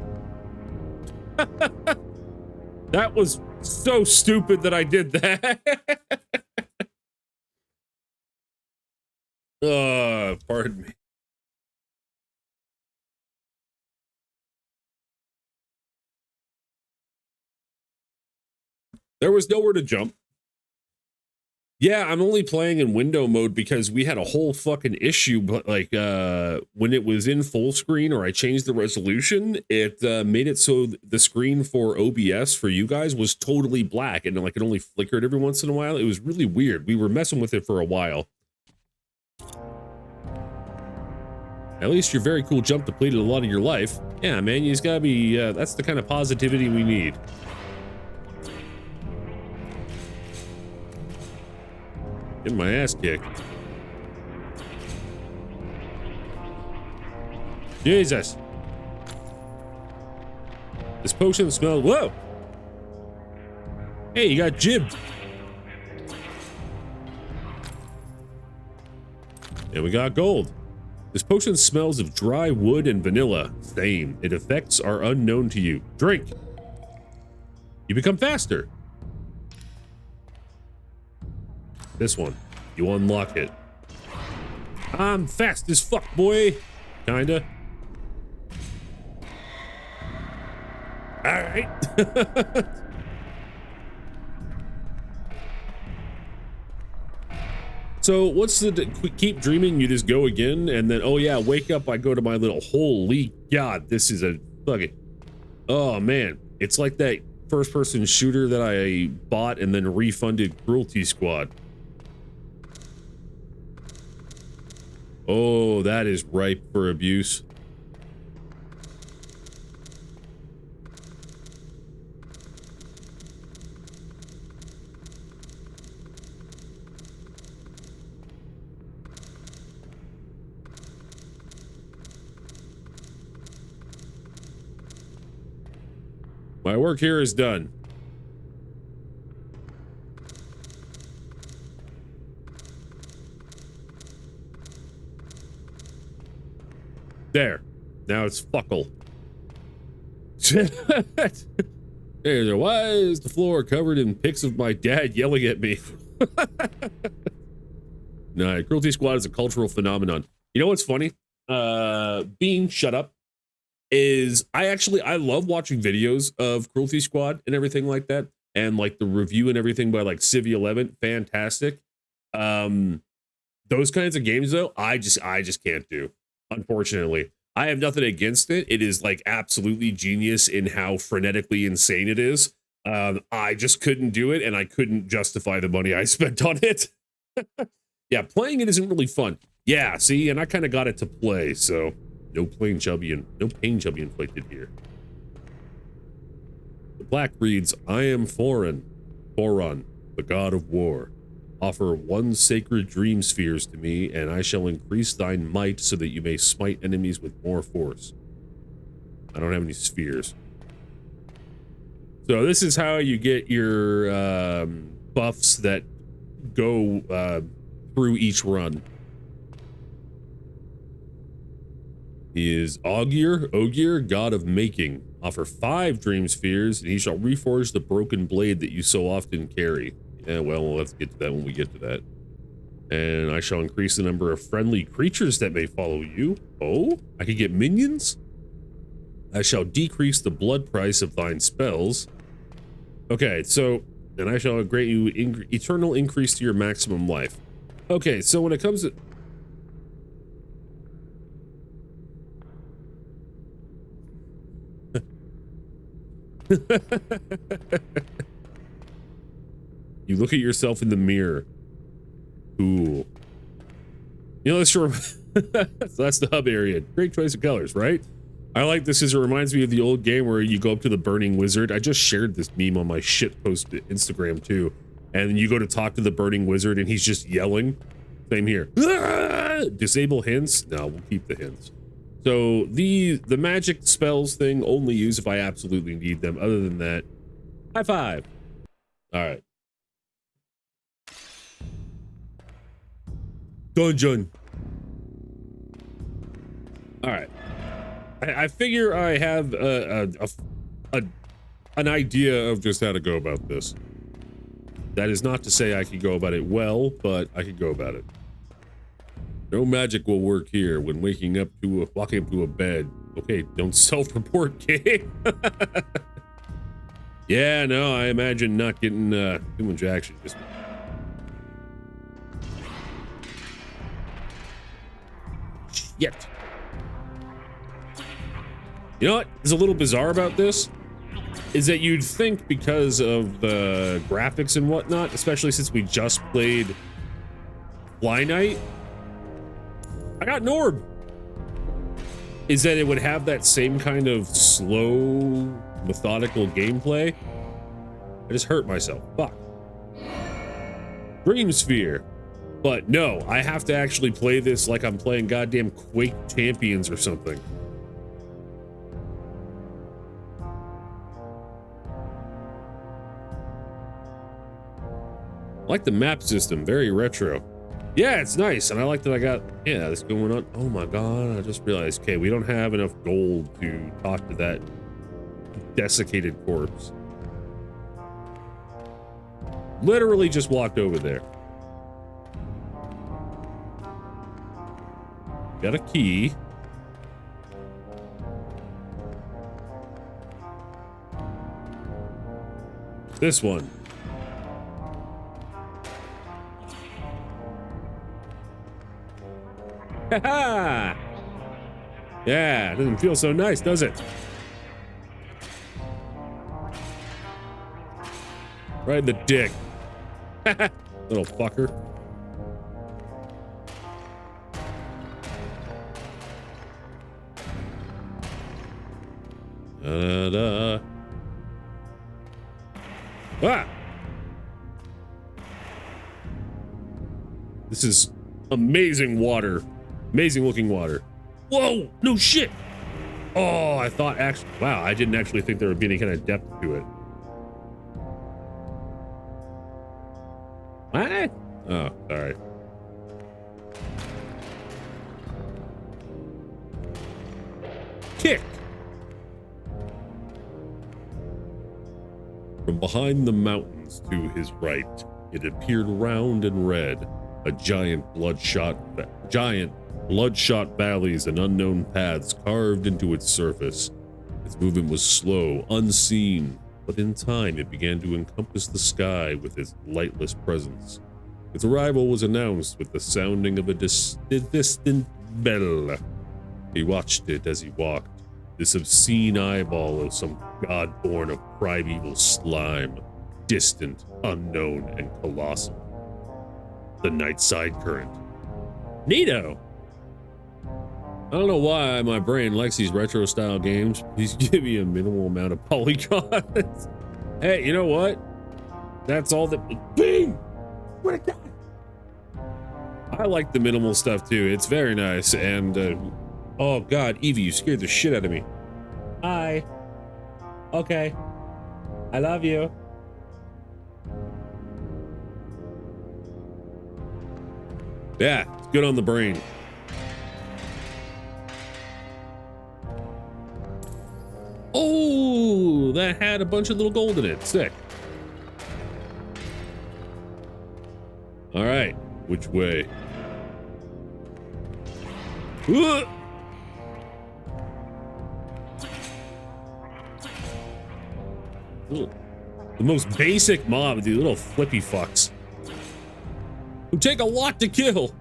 Speaker 1: That was so stupid that I did that. Pardon me. There was nowhere to jump. Yeah, I'm only playing in window mode because we had a whole fucking issue, but like when it was in full screen or I changed the resolution, it made it so the screen for OBS for you guys was totally black and like it only flickered every once in a while. It was really weird. We were messing with it for a while. At least your very cool jump depleted a lot of your life. Yeah, man, you just gotta be, that's the kind of positivity we need. Getting my ass kicked. Jesus. This potion smells, whoa. Hey, you got jibbed. And we got gold. This potion smells of dry wood and vanilla. Same. Its effects are unknown to you. Drink. You become faster. This one. You unlock it. I'm fast as fuck, boy. Kinda. Alright. So what's the keep dreaming, you just go again, and then, oh yeah, wake up, I go to my little, holy god, this is a fucking, oh man, it's like that first person shooter that I bought and then refunded Cruelty Squad. Oh, that is ripe for abuse. My work here is done. There. Now it's fuckle. Hey, why is the floor covered in pics of my dad yelling at me? No, Cruelty Squad is a cultural phenomenon. You know what's funny? Being shut up is I love watching videos of Cruelty Squad and everything like that, and like the review and everything by like Civi 11, fantastic. Those kinds of games though, I just can't do. Unfortunately, I have nothing against it. It is like absolutely genius in how frenetically insane it is. I just couldn't do it, and I couldn't justify the money I spent on it. Yeah, playing it isn't really fun. Yeah, see, and I kind of got it to play, so no pain shall be inflicted here. The plaque reads, "I am Foran, the god of war. Offer 1 sacred dream spheres to me, and I shall increase thine might so that you may smite enemies with more force." I don't have any spheres. So this is how you get your buffs that go through each run. He is Ogier, god of making. Offer 5 dream spheres, and he shall reforge the broken blade that you so often carry. Yeah, well, let's get to that when we get to that. And I shall increase the number of friendly creatures that may follow you. Oh, I could get minions? I shall decrease the blood price of thine spells. Okay, so, and I shall grant you eternal increase to your maximum life. Okay, so when it comes to... You look at yourself in the mirror. Cool. You know, that's sure. So that's the hub area. Great choice of colors, right? I like this as it reminds me of the old game where you go up to the burning wizard. I just shared this meme on my shit post to Instagram too. And you go to talk to the burning wizard and he's just yelling. Same here. Ah! Disable hints? No, we'll keep the hints. So the magic spells thing only use if I absolutely need them. Other than that, high five. All right. Dungeon. All right. I figure I have an idea of just how to go about this. That is not to say I could go about it well, but I could go about it. No magic will work here when walking up to a bed. Okay, don't self-report, game. Yeah, no, I imagine not getting too much action. Just shit. You know what is a little bizarre about this? Is that you'd think because of the graphics and whatnot, especially since we just played Fly Night. I got Norb. is that it would have that same kind of slow, methodical gameplay. I just hurt myself. Fuck. Dream Sphere. But no, I have to actually play this like I'm playing goddamn Quake Champions or something. I like the map system, very retro. Yeah, it's nice, and I like that I got, yeah, this going on. Oh my god, I just realized, okay, we don't have enough gold to talk to that desiccated corpse. Literally just walked over there. Got a key. This one. Haha! Yeah, doesn't feel so nice, does it? Right in the dick. Little fucker. Da-da. Ah! This is amazing water. Amazing looking water. Whoa! No shit! Oh, I thought actually... Wow, I didn't actually think there would be any kind of depth to it. What? Oh, sorry. Kick! From behind the mountains to his right, it appeared round and red, a giant bloodshot valleys and unknown paths carved into its surface. Its movement was slow, unseen, but in time it began to encompass the sky with its lightless presence. Its arrival was announced with the sounding of a distant bell. He watched it as he walked, this obscene eyeball of some god born of primeval slime, distant, unknown, and colossal. The night side current. Neato! I don't know why my brain likes these retro style games. Please give me a minimal amount of polygons. Hey, you know what? That's all that. Bing! What a god! I like the minimal stuff too. It's very nice. And oh god, Evie, you scared the shit out of me. Hi. Okay. I love you. Yeah, it's good on the brain. Oh, that had a bunch of little gold in it. Sick. All right, which way? Ugh! Ugh. The most basic mob, dude, little flippy fucks. Who take a lot to kill.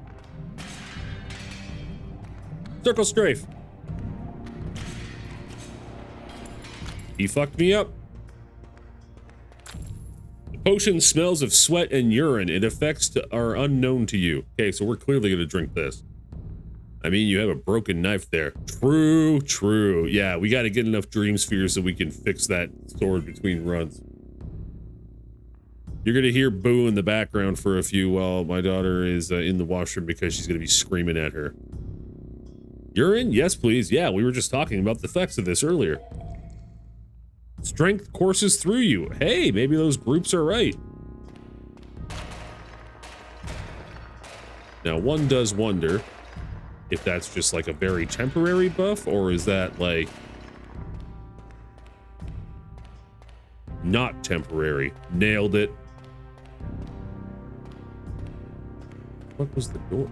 Speaker 1: Circle strafe. He fucked me up. The potion smells of sweat and urine. Its effects are unknown to you. Okay, so we're clearly gonna drink this. I mean, you have a broken knife there. True, true. Yeah, we gotta get enough dream spheres so we can fix that sword between runs. You're gonna hear Boo in the background for a few while my daughter is in the washroom because she's gonna be screaming at her. Urine? Yes, please. Yeah, we were just talking about the effects of this earlier. Strength courses through you. Hey, maybe those groups are right. Now, one does wonder if that's just like a very temporary buff, or is that like not temporary? Nailed it. What was the door?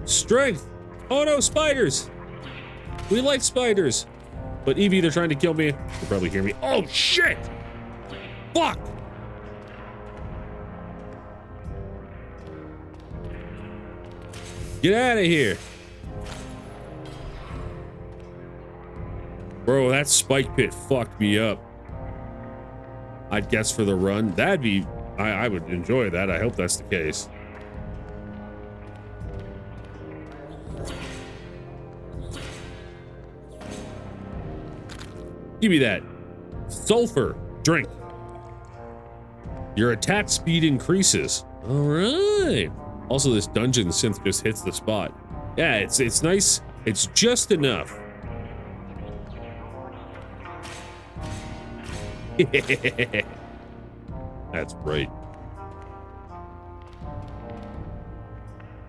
Speaker 1: Strength! Oh no, spiders! We like spiders. But Evie, they're trying to kill me. You'll probably hear me. Oh shit! Fuck! Get out of here! Bro, that spike pit fucked me up. I'd guess for the run, that'd be... I would enjoy that. I hope that's the case. Give me that. Sulfur. Drink. Your attack speed increases. All right. Also, this dungeon synth just hits the spot. Yeah, it's nice. It's just enough. That's right.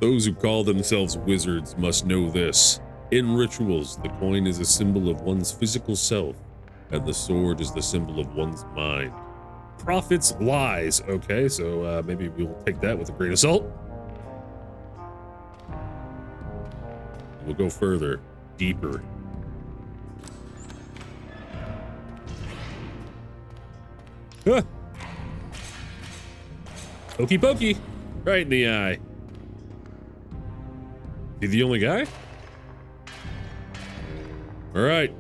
Speaker 1: Those who call themselves wizards must know this. In rituals, the coin is a symbol of one's physical self, and the sword is the symbol of one's mind. Prophets' lies. Okay, so maybe we'll take that with a grain of salt. We'll go further, deeper. Huh. Pokey pokey, right in the eye. He the only guy? All right,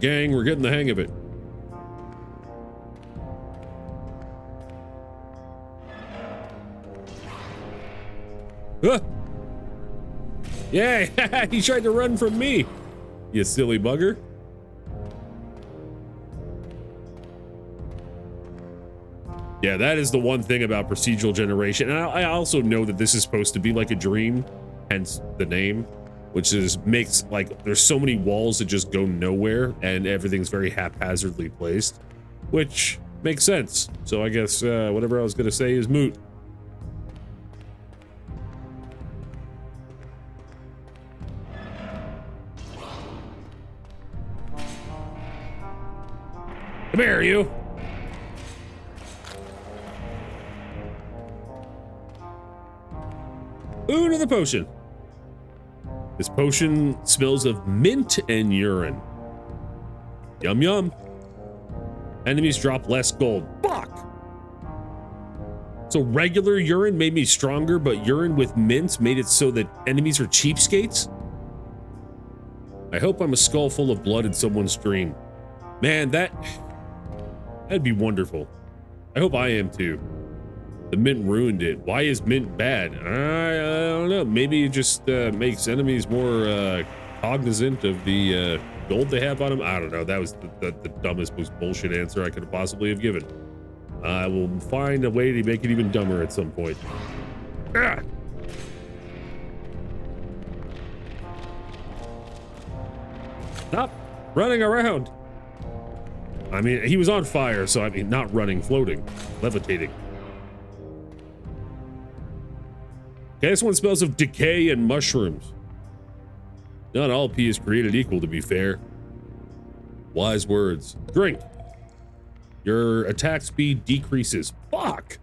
Speaker 1: gang, we're getting the hang of it. Huh. Yeah, he tried to run from me, you silly bugger. Yeah, that is the one thing about procedural generation. And I also know that this is supposed to be like a dream, hence the name, which is makes like there's so many walls that just go nowhere and everything's very haphazardly placed, which makes sense. So I guess whatever I was gonna say is moot. Come here, you. Ooh, another potion. This potion smells of mint and urine. Yum yum. Enemies drop less gold. Fuck! So regular urine made me stronger, but urine with mint made it so that enemies are cheapskates? I hope I'm a skull full of blood in someone's dream. Man, that'd be wonderful. I hope I am too. The mint ruined it. Why is mint bad? I don't know. Maybe it just makes enemies more cognizant of the gold they have on them. I don't know. That was the dumbest, most bullshit answer I could have possibly have given. I will find a way to make it even dumber at some point. Ah! Stop running around. I mean, he was on fire, so I mean, not running, floating, levitating. Okay, this one smells of decay and mushrooms. Not all pee is created equal, to be fair. Wise words. Drink. Your attack speed decreases. Fuck!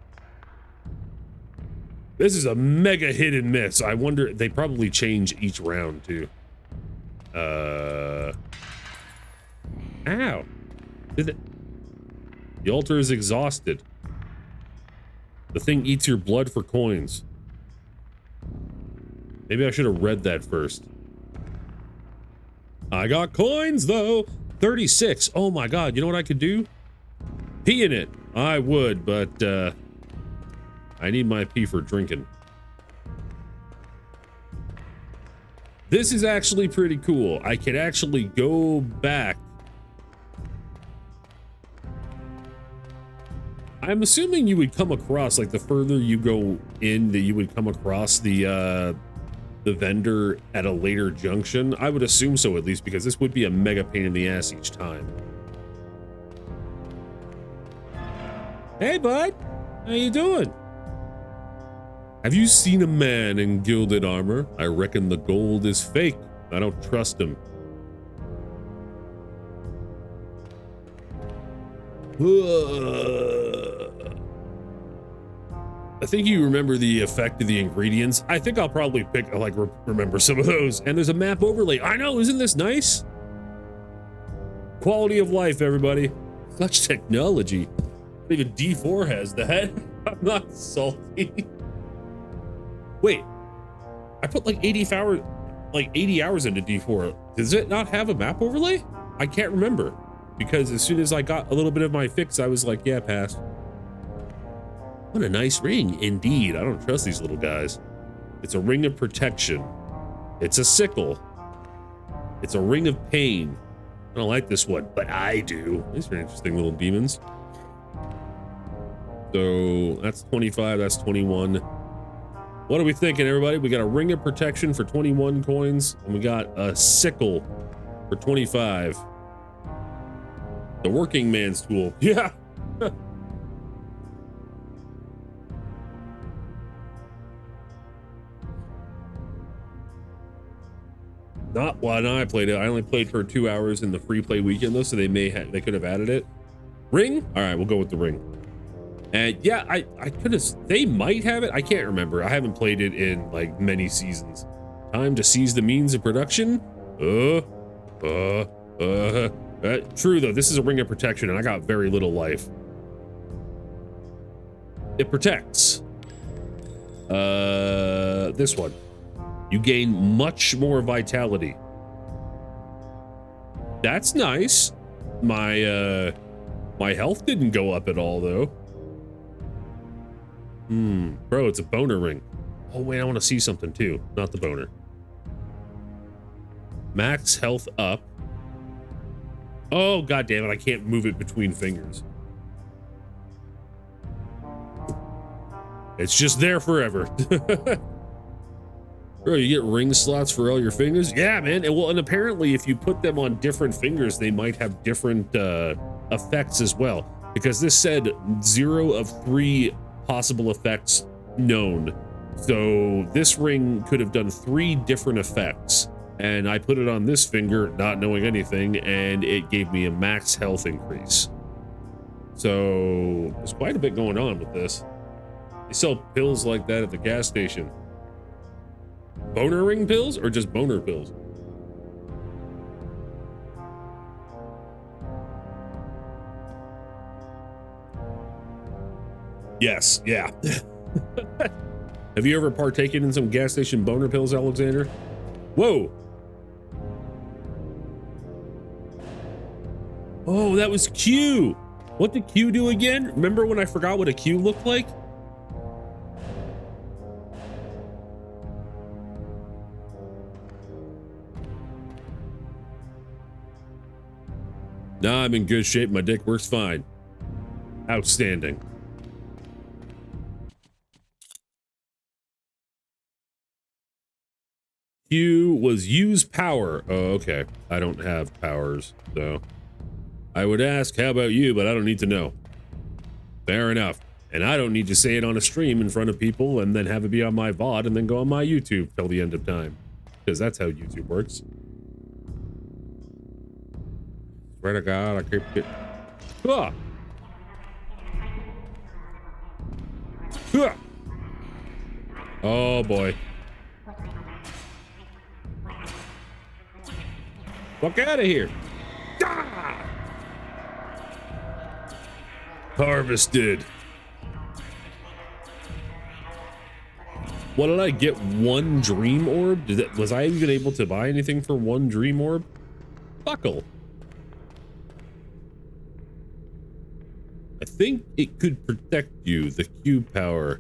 Speaker 1: This is a mega hit and miss. I wonder, they probably change each round, too. Ow. Did it? The altar is exhausted. The thing eats your blood for coins. Maybe I should have read that first. I got coins, though. 36. Oh, my God. You know what I could do? Pee in it. I would, but I need my pee for drinking. This is actually pretty cool. I can actually go back. I'm assuming you would come across, like, the further you go in, that you would come across the vendor at a later junction. I would assume so, at least, because this would be a mega pain in the ass each time. Hey, bud. How you doing? Have you seen a man in gilded armor? I reckon the gold is fake. I don't trust him. I think you remember the effect of the ingredients. I think I'll probably pick, like, remember some of those. And there's a map overlay. I know, isn't this nice? Quality of life, everybody. Such technology. Even D4 has that. I'm not salty. Wait, I put like 80 hours into D4. Does it not have a map overlay? I can't remember, because as soon as I got a little bit of my fix, I was like, yeah, pass. What a nice ring, indeed. I don't trust these little guys. It's a ring of protection. It's a sickle. It's a ring of pain. I don't like this one, but I do. These are interesting little demons. So that's 25, that's 21. What are we thinking, everybody? We got a ring of protection for 21 coins, and we got a sickle for 25. The working man's tool. Yeah. Not when I played it. I only played for 2 hours in the free play weekend though, so they could have added it. Ring? All right, we'll go with the ring. And yeah, I could have, they might have it. I can't remember. I haven't played it in like many seasons. Time to seize the means of production. True though, this is a ring of protection and I got very little life. It protects. This one. You gain much more vitality. That's nice. My health didn't go up at all though. Bro, it's a boner ring. Oh wait, I want to see something too. Not the boner. Max health up. Oh god damn it, I can't move it between fingers. It's just there forever. Bro, you get ring slots for all your fingers? Yeah, man. And apparently if you put them on different fingers, they might have different effects as well. Because this said 0 of 3 possible effects known. So this ring could have done 3 different effects. And I put it on this finger, not knowing anything, and it gave me a max health increase. So there's quite a bit going on with this. They sell pills like that at the gas station. Boner ring pills or just boner pills? Yes, yeah. Have you ever partaken in some gas station boner pills, Alexander? Whoa. Oh, that was Q. What did Q do again? Remember when I forgot what a Q looked like? Nah, I'm in good shape. My dick works fine. Outstanding. Q was use power. Oh, okay. I don't have powers, so. I would ask, how about you? But I don't need to know. Fair enough. And I don't need to say it on a stream in front of people and then have it be on my VOD and then go on my YouTube till the end of time. Because that's how YouTube works. Swear to God, I keep it. Ah! Ah! Oh boy. Fuck out of here. Ah! Harvested. What did I get? 1 dream orb? Was I even able to buy anything for 1 dream orb? Buckle. I think it could protect you, the Q power.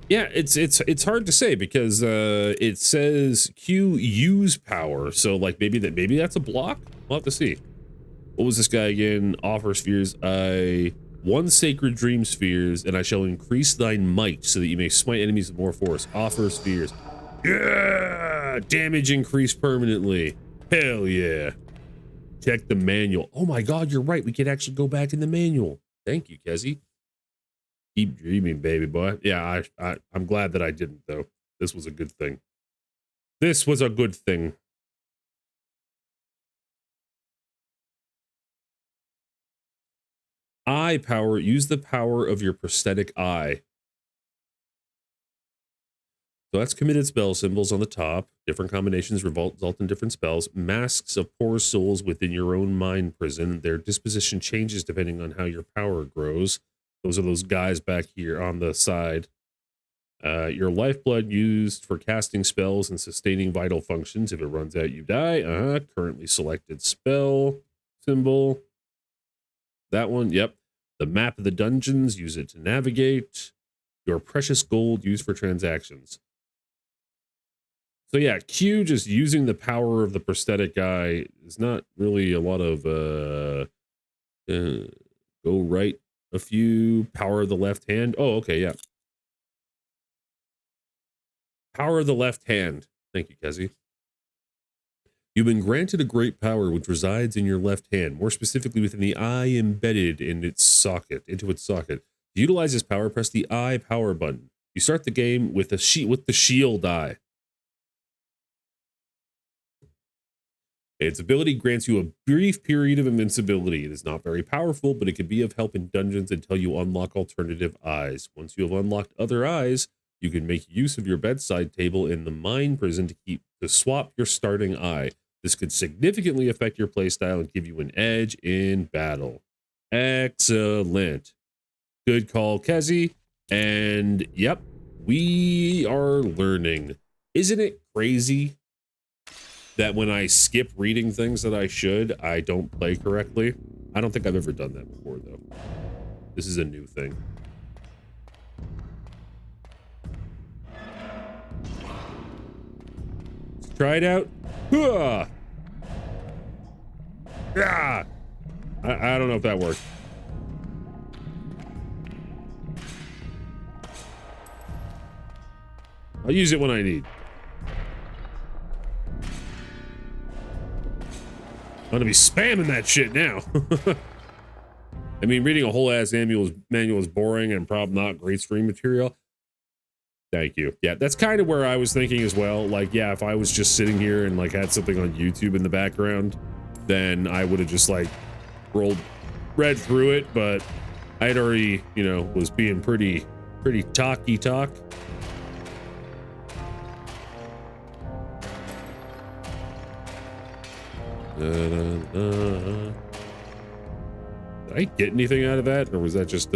Speaker 1: Yeah, it's hard to say because it says Q use power. So like maybe that's a block? We'll have to see. What was this guy again? Offer spheres. 1 sacred dream spheres, and I shall increase thine might so that you may smite enemies with more force. Offer spheres. Yeah! Damage increase permanently. Hell yeah. Check the manual. Oh my god, you're right. We can actually go back in the manual. Thank you, Kezzy. Keep dreaming, baby boy. Yeah, I'm glad that I didn't, though. This was a good thing. This was a good thing. Eye power. Use the power of your prosthetic eye. So that's committed spell symbols on the top. Different combinations result in different spells. Masks of poor souls within your own mind prison. Their disposition changes depending on how your power grows. Those are those guys back here on the side. Your lifeblood used for casting spells and sustaining vital functions. If it runs out, you die. Currently selected spell symbol. That one, yep. The map of the dungeons, use it to navigate. your precious gold used for transactions. So yeah, Q, just using the power of the prosthetic guy, is not really a lot of go right a few, power of the left hand. Oh, okay, yeah. Power of the left hand. Thank you, Kezi. You've been granted a great power which resides in your left hand, more specifically within the eye embedded in its socket, into its socket. To utilize this power, press the eye power button. You start the game with the shield eye. Its ability grants you a brief period of invincibility. It is not very powerful, but it can be of help in dungeons until you unlock alternative eyes. Once you have unlocked other eyes, you can make use of your bedside table in the mine prison to swap your starting eye. This could significantly affect your playstyle and give you an edge in battle. Excellent. Good call, Kezi. And yep, we are learning. Isn't it crazy that when I skip reading things that I should, I don't play correctly? I don't think I've ever done that before, though. This is a new thing. Let's try it out. I don't know if that worked. I'll use it when I need. I'm gonna be spamming that shit now. I mean, reading a whole ass manual is boring and probably not great stream material. Thank you. Yeah, that's kind of where I was thinking as well. Like, yeah, if I was just sitting here and like had something on YouTube in the background, then I would have just like read through it. But I'd already, you know, was being pretty talky talk. Did I get anything out of that, or was that just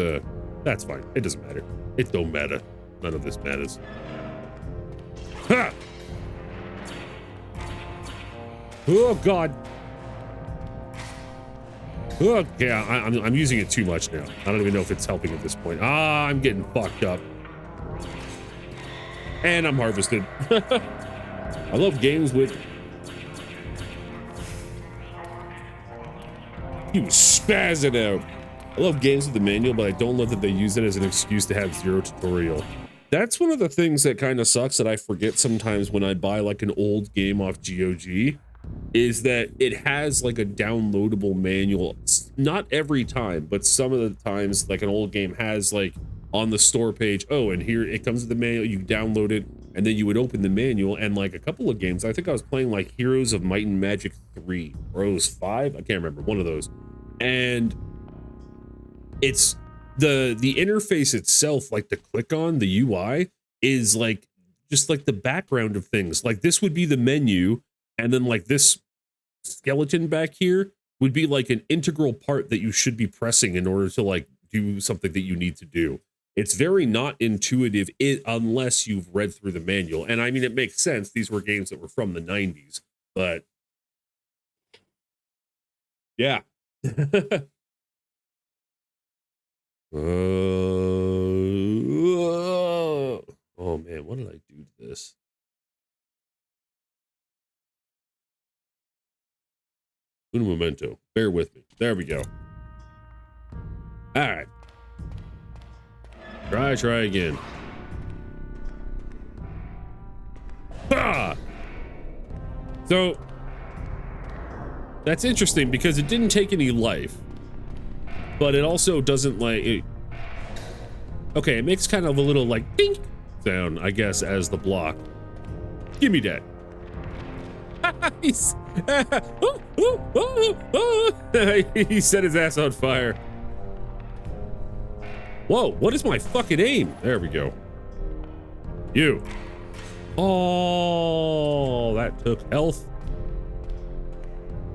Speaker 1: that's fine. It doesn't matter. It don't matter. None of this matters. Ha! Oh god. Okay, I'm using it too much now. I don't even know if it's helping at this point. I'm getting fucked up. And I'm harvested. I love games with... He was spazzing out. I love games with the manual, but I don't love that they use it as an excuse to have zero tutorial. That's one of the things that kind of sucks that I forget sometimes when I buy like an old game off GOG, is that it has like a downloadable manual. Not every time, but some of the times, like an old game has like on the store page, oh, and here it comes with the manual, you download it, and then you would open the manual. And like a couple of games, I think I was playing like Heroes of Might and Magic 3, or it was 5, I can't remember, one of those. And it's the interface itself, like to click on the UI is like just like the background of things. Like this would be the menu, and then like this skeleton back here would be like an integral part that you should be pressing in order to like do something that you need to do. It's very not intuitive unless you've read through the manual. And I mean, it makes sense. These were games that were from the 90s, but yeah. Oh man, what did I do to this? Un momento. Bear with me. There we go. All right. Try again. Ah! So that's interesting because it didn't take any life, but it also doesn't like it. Okay, it makes kind of a little like dink sound, I guess, as the block. Give me that. He set his ass on fire. Whoa, what is my fucking aim? There we go. You. Oh, that took health.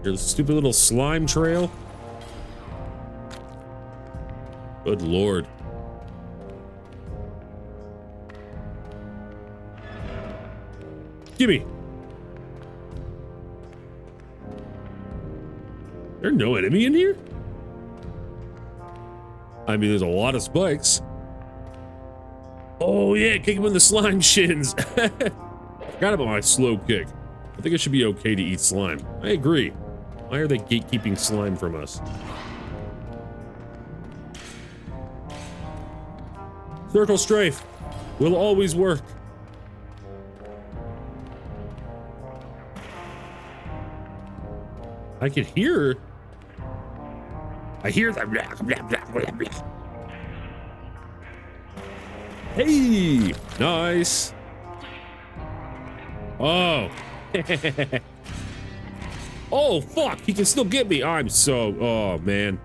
Speaker 1: Your stupid little slime trail. Good lord. Gimme. There's no enemy in here? I mean, there's a lot of spikes. Oh yeah, kick him in the slime shins. Forgot about my slow kick. I think it should be okay to eat slime. I agree. Why are they gatekeeping slime from us? Circle strafe will always work. I could hear. I hear the blah, blah, blah, blah, blah. Hey, nice. Oh. Oh, fuck. He can still get me. I'm so, oh, man.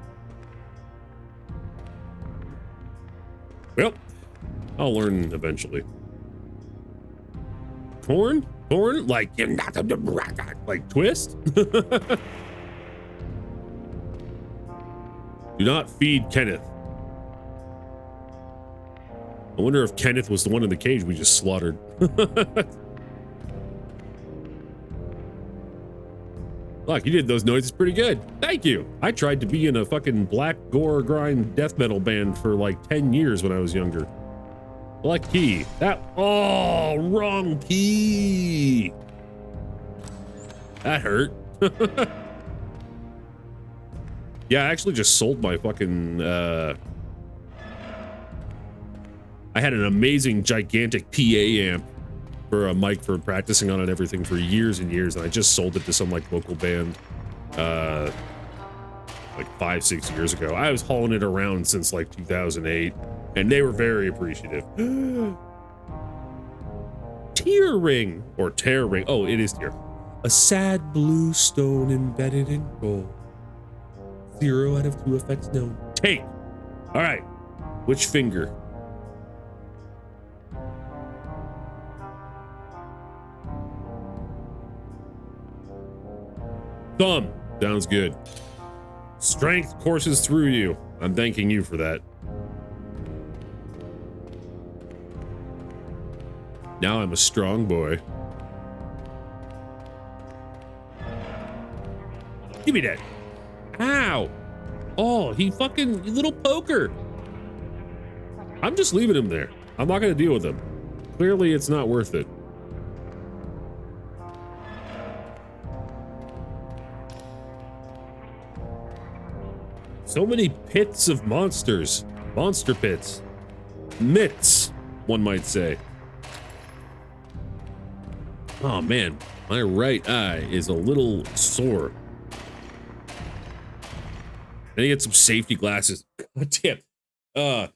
Speaker 1: Well, I'll learn eventually. Corn? Corn? Like twist? Do not feed Kenneth. I wonder if Kenneth was the one in the cage we just slaughtered. Look, you did those noises pretty good. Thank you. I tried to be in a fucking black gore grind death metal band for like 10 years when I was younger. Select key. That, oh, wrong key. That hurt. Yeah, I actually just sold my fucking, I had an amazing gigantic PA amp for a mic for practicing on and everything for years and years, and I just sold it to some like local band like 5-6 years ago. I was hauling it around since like 2008, and they were very appreciative. Tear ring or tear ring. Oh, it is tear. A sad blue stone embedded in gold. 0 out of 2 effects known. Take. All right. Which finger? Thumb. Sounds good. Strength courses through you. I'm thanking you for that. Now I'm a strong boy. Give me that. Ow. Oh, he fucking little poker. I'm just leaving him there. I'm not going to deal with him. Clearly, it's not worth it. So many pits of monsters. Monster pits. Mitts, one might say. Oh man, my right eye is a little sore. I need to get some safety glasses. God damn.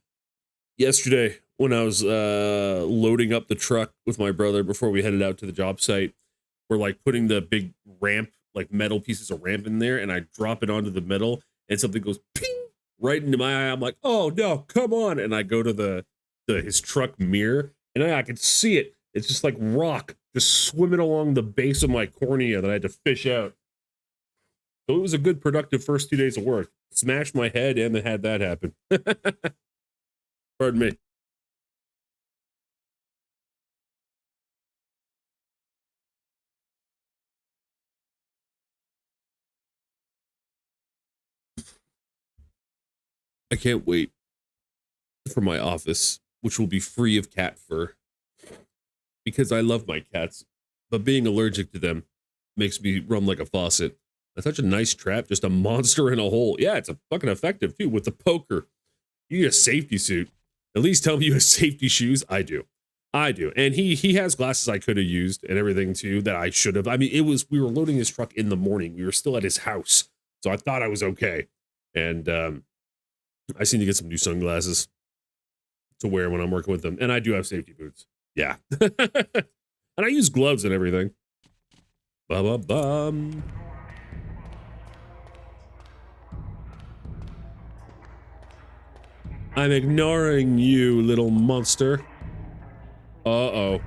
Speaker 1: Yesterday, when I was loading up the truck with my brother before we headed out to the job site, we're like putting the big ramp, like metal pieces of ramp in there, and I drop it onto the metal, and something goes ping right into my eye. I'm like, oh no, come on. And I go to his truck mirror, and I can see it. It's just like rock just swimming along the base of my cornea that I had to fish out. So it was a good productive first 2 days of work. Smashed my head and then had that happen. Pardon me. I can't wait for my office, which will be free of cat fur, because I love my cats, but being allergic to them makes me run like a faucet. That's such a nice trap, just a monster in a hole. Yeah, it's a fucking effective too with the poker. You need a safety suit. At least tell me you have safety shoes. I do. And he has glasses I could have used and everything too that I should have. I mean, we were loading his truck in the morning. We were still at his house. So I thought I was okay. And I seem to get some new sunglasses to wear when I'm working with them. And I do have safety boots. Yeah. And I use gloves and everything. Ba-ba-bum. I'm ignoring you, little monster. Uh-oh.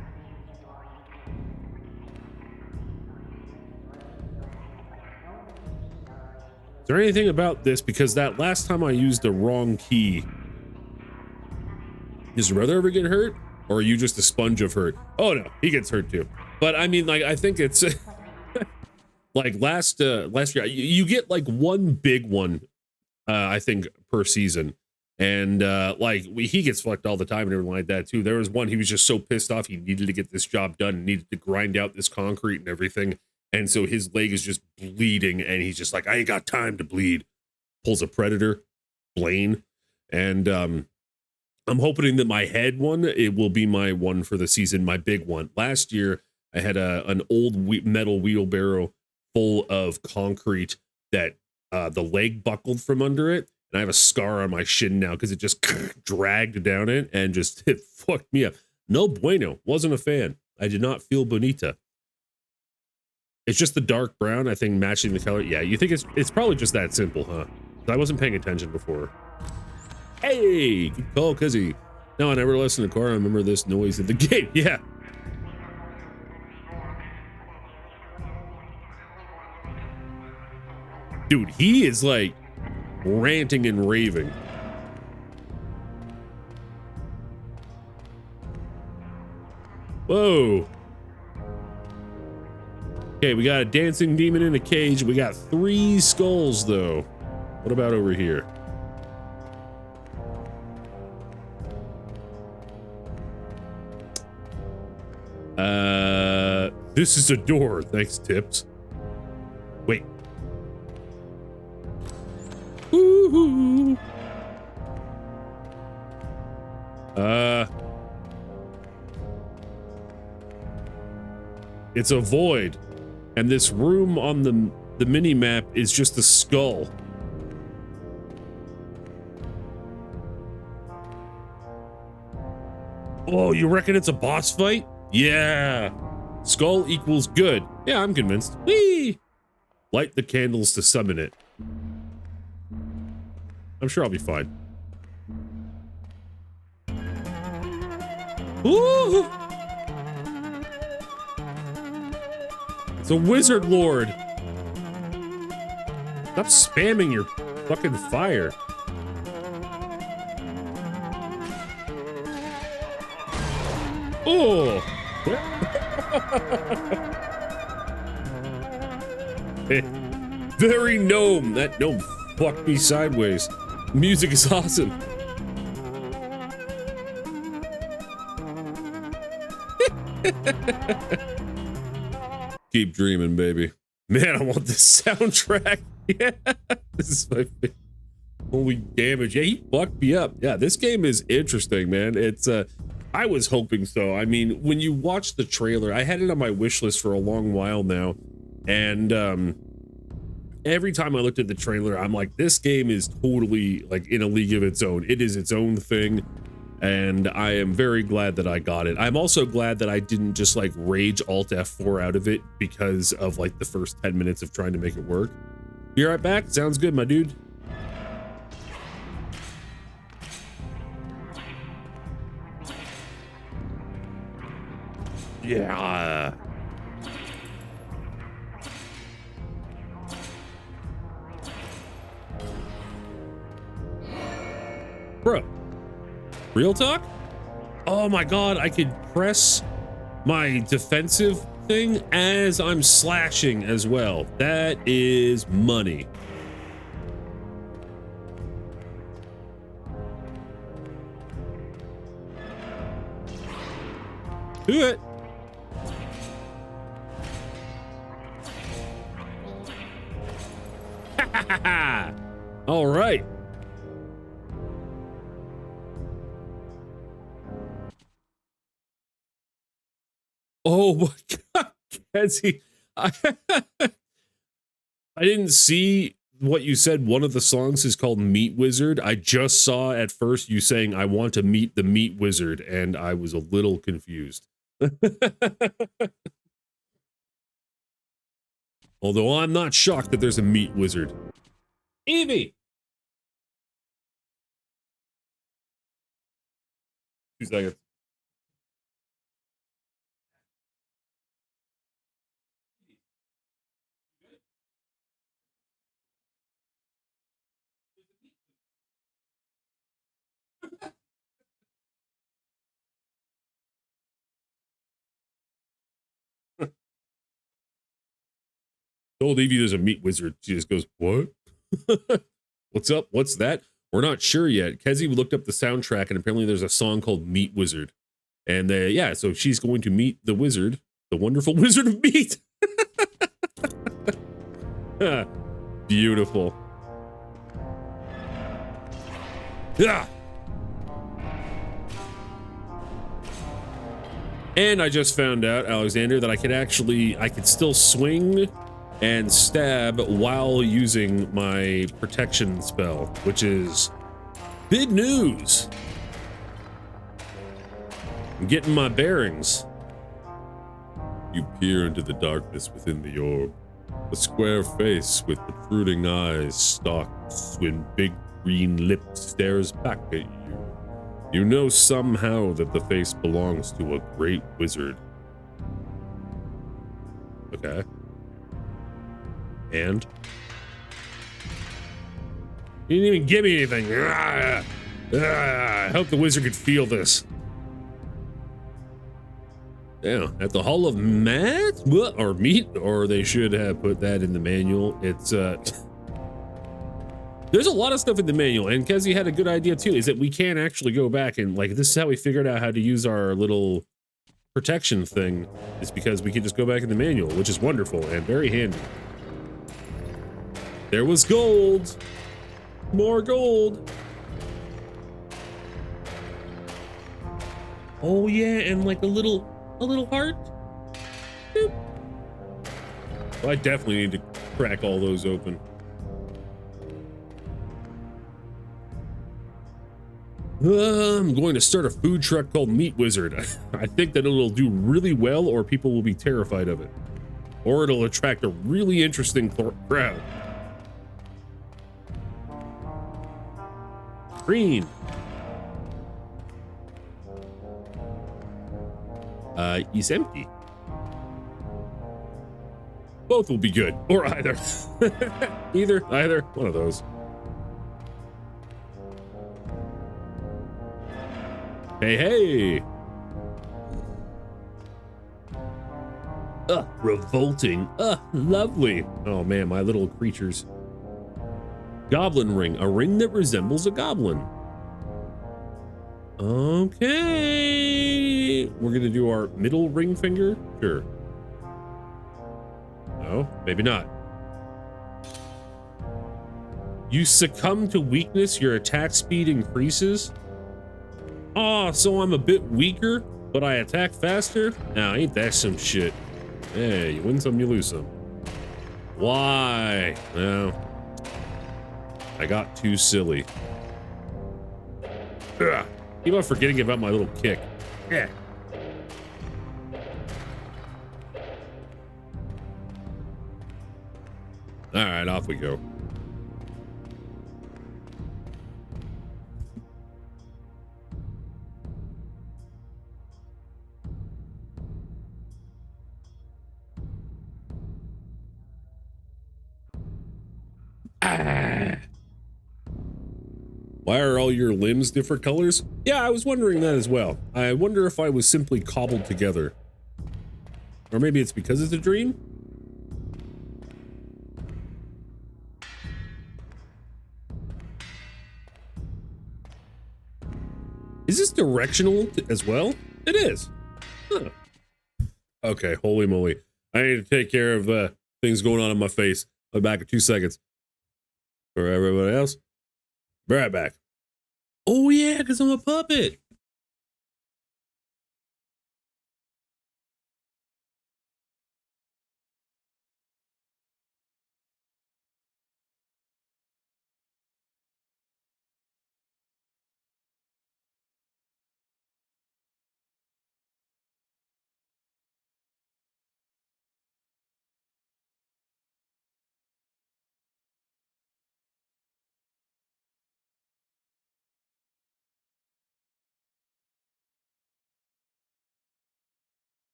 Speaker 1: Is there anything about this? Because that last time I used the wrong key. Does your brother ever get hurt? Or are you just a sponge of hurt? Oh no, he gets hurt too. But I mean, like, I think it's like last year, you get like one big one, I think, per season. And like he gets fucked all the time and everything like that too. There was one, he was just so pissed off, he needed to get this job done, needed to grind out this concrete and everything. And so his leg is just bleeding, and he's just like, I ain't got time to bleed. Pulls a Predator, Blaine, and I'm hoping that my head one, it will be my one for the season, my big one. Last year, I had an old metal wheelbarrow full of concrete that the leg buckled from under it, and I have a scar on my shin now because it just dragged down it and just it fucked me up. No bueno, wasn't a fan. I did not feel bonita. It's just the dark brown, I think, matching the color. Yeah, you think it's probably just that simple, huh? I wasn't paying attention before. Hey, good call, Kizzy. No, I never listened to car. I remember this noise at the gate. Yeah. Dude, he is like ranting and raving. Whoa. Okay, we got a dancing demon in a cage. We got 3 skulls, though. What about over here? This is a door. Thanks, Tips. Wait. Woohoo. It's a void. And this room on the mini map is just a skull. Oh, you reckon it's a boss fight? Yeah. Skull equals good. Yeah, I'm convinced. Whee! Light the candles to summon it. I'm sure I'll be fine. Ooh! It's a wizard lord. Stop spamming your fucking fire. Oh! Very gnome. That gnome fucked me sideways. Music is awesome. Keep dreaming, baby. Man, I want this soundtrack. Yeah, this is my favorite. Holy damage. Yeah, he fucked me up. Yeah, this game is interesting, man. It's I was hoping so. I mean, when you watch the trailer, I had it on my wish list for a long while now, and every time I looked at the trailer, I'm like, this game is totally like in a league of its own. It is its own thing, and I am very glad that I got it. I'm also glad that I didn't just like rage Alt F4 out of it because of like the first 10 minutes of trying to make it work. Be right back. Sounds good, my dude. Yeah. Bro. Real talk? Oh my god, I could press my defensive thing as I'm slashing as well. That is money. Do it. All right. Oh my god, Kenzie. I didn't see what you said. One of the songs is called Meat Wizard. I just saw at first you saying, I want to meet the Meat Wizard, and I was a little confused. Although I'm not shocked that there's a Meat Wizard. Evie! 2 seconds. Told Evie there's a Meat Wizard. She just goes, what? What's up? What's that? We're not sure yet. Kezi looked up the soundtrack, and apparently there's a song called Meat Wizard. And yeah, so she's going to meet the wizard, the wonderful wizard of meat. Beautiful. Yeah. And I just found out, Alexander, that I could still swing and stab while using my protection spell, which is big news. I'm getting my bearings. You peer into the darkness within the orb. A square face with protruding eyes stalks when big green lips stares back at you. You know somehow that the face belongs to a great wizard. Okay. And? You didn't even give me anything. I hope the wizard could feel this. Yeah, at the Hall of Mat? Or Meat? Or they should have put that in the manual. It's, there's a lot of stuff in the manual, and Kezi had a good idea too, is that we can actually go back and, like, this is how we figured out how to use our little protection thing, is because we can just go back in the manual, which is wonderful and very handy. There was gold. More gold. Oh yeah, and like a little heart. Boop. Well, I definitely need to crack all those open. I'm going to start a food truck called Meat Wizard. I think that it'll do really well, or people will be terrified of it. Or it'll attract a really interesting crowd. Green. He's empty. Both will be good, or either. Either, one of those. Hey. Revolting. Lovely. Oh man, my little creatures. Goblin ring, a ring that resembles a goblin. Okay. We're gonna do our middle ring finger? Sure. No, maybe not. You succumb to weakness, your attack speed increases. Oh, so I'm a bit weaker, but I attack faster? Now, ain't that some shit? Hey, you win some, you lose some. Why? No. I got too silly. Ugh. Keep on forgetting about my little kick. Yeah. All right, off we go. Why are all your limbs different colors? Yeah, I was wondering that as well. I wonder if I was simply cobbled together. Or maybe it's because it's a dream? Is this directional as well? It is. Huh. Okay, holy moly. I need to take care of things going on in my face. I'll be back in 2 seconds. For everybody else, be right back. Oh yeah, because I'm a puppet.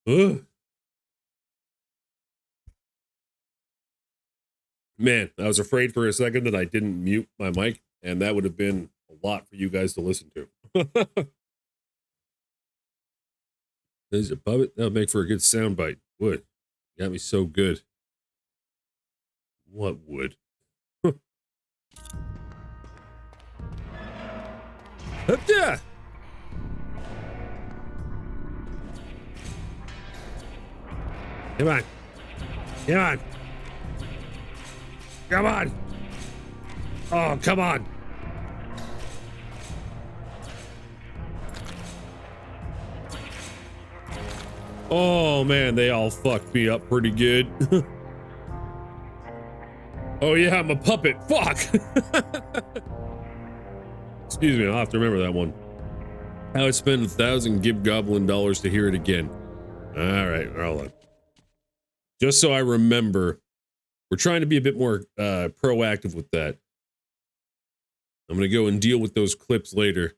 Speaker 1: Ugh. Man, I was afraid for a second that I didn't mute my mic, and that would have been a lot for you guys to listen to. There's a puppet. That would make for a good soundbite. Would. Got me so good. What would? Yeah. Come on. Come on. Come on. Oh, come on. Oh, man, they all fucked me up pretty good. Oh, yeah, I'm a puppet. Fuck. Excuse me, I'll have to remember that one. I would spend 1,000 Gib Goblin dollars to hear it again. All right, hold on. Just so I remember, we're trying to be a bit more proactive with that. I'm going to go and deal with those clips later.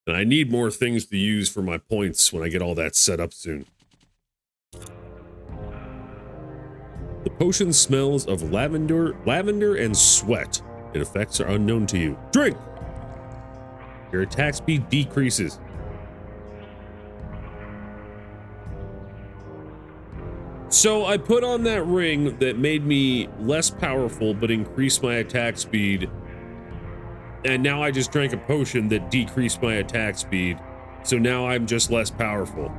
Speaker 1: And I need more things to use for my points when I get all that set up soon. The potion smells of lavender and sweat. Its effects are unknown to you. Drink! Your attack speed decreases. So I put on that ring that made me less powerful but increased my attack speed. And now I just drank a potion that decreased my attack speed. So now I'm just less powerful.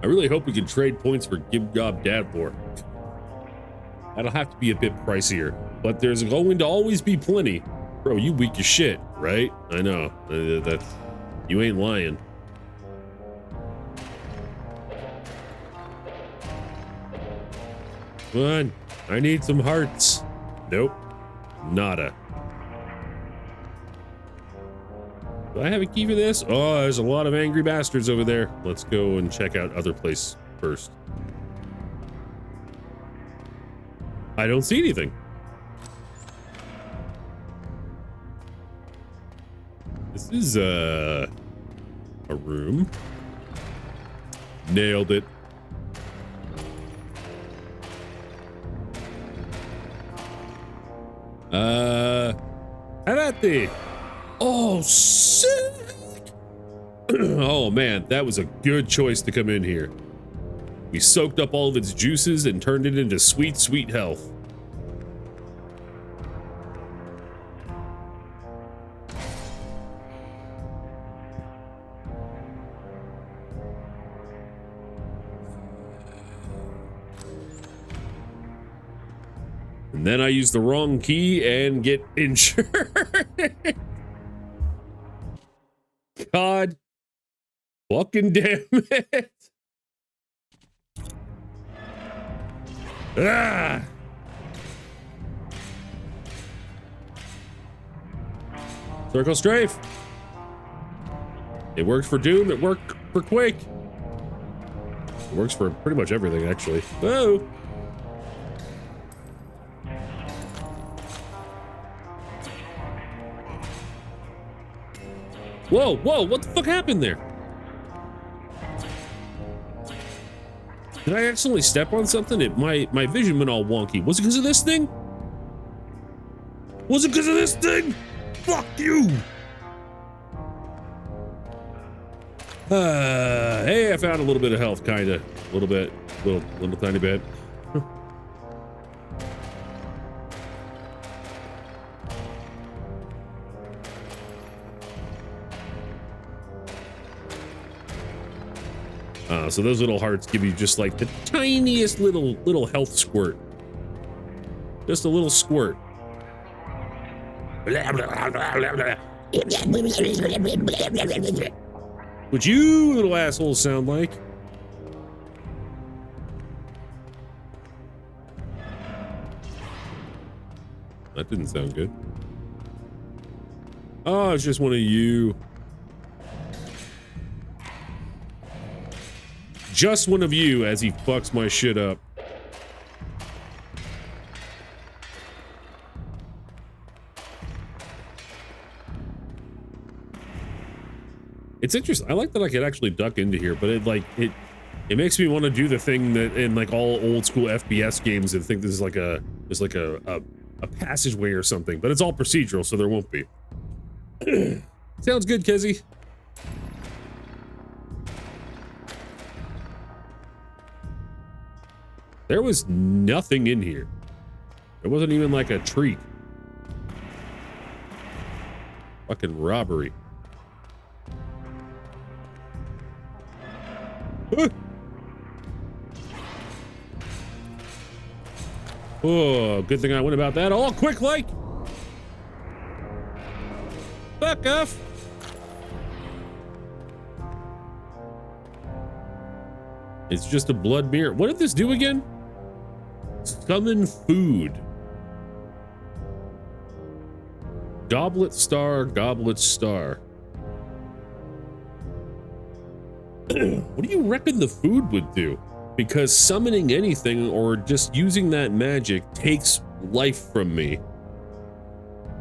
Speaker 1: I really hope we can trade points for Gib Gob Dadlore. That'll have to be a bit pricier, but there's going to always be plenty. Bro, you weak as shit, right? I know. That's, you ain't lying. Come on, I need some hearts. Nope, nada. Do I have a key for this? Oh, there's a lot of angry bastards over there. Let's go and check out other place first. I don't see anything. This is a room. Nailed it. How about the? Oh, sick! Oh man, that was a good choice to come in here. We soaked up all of its juices and turned it into sweet, sweet health. And then I use the wrong key and get injured. God fucking damn it. Ah. Circle strafe. It worked for Doom, it worked for Quake. It works for pretty much everything, actually. Whoa. Whoa, whoa, what the fuck happened there? Did I accidentally step on something? My vision went all wonky. Was it because of this thing? Was it because of this thing? Fuck you! Hey, I found a little bit of health, kinda. A little bit. Little tiny bit. So those little hearts give you just like the tiniest little health squirt. Just a little squirt. What you little assholes sound like? That didn't sound good. Oh, it's just one of you. Just one of you as he fucks my shit up. It's interesting. I like that I could actually duck into here, but it makes me want to do the thing that in like all old school FPS games and think this is like a passageway or something, but it's all procedural, so there won't be. Sounds good, Kizzy. There was nothing in here. There wasn't even like a treat. Fucking robbery. Oh, good thing I went about that all quick like. Fuck off. It's just a blood mirror. What did this do again? Summon food. Goblet star, goblet star. What do you reckon the food would do? Because summoning anything or just using that magic takes life from me.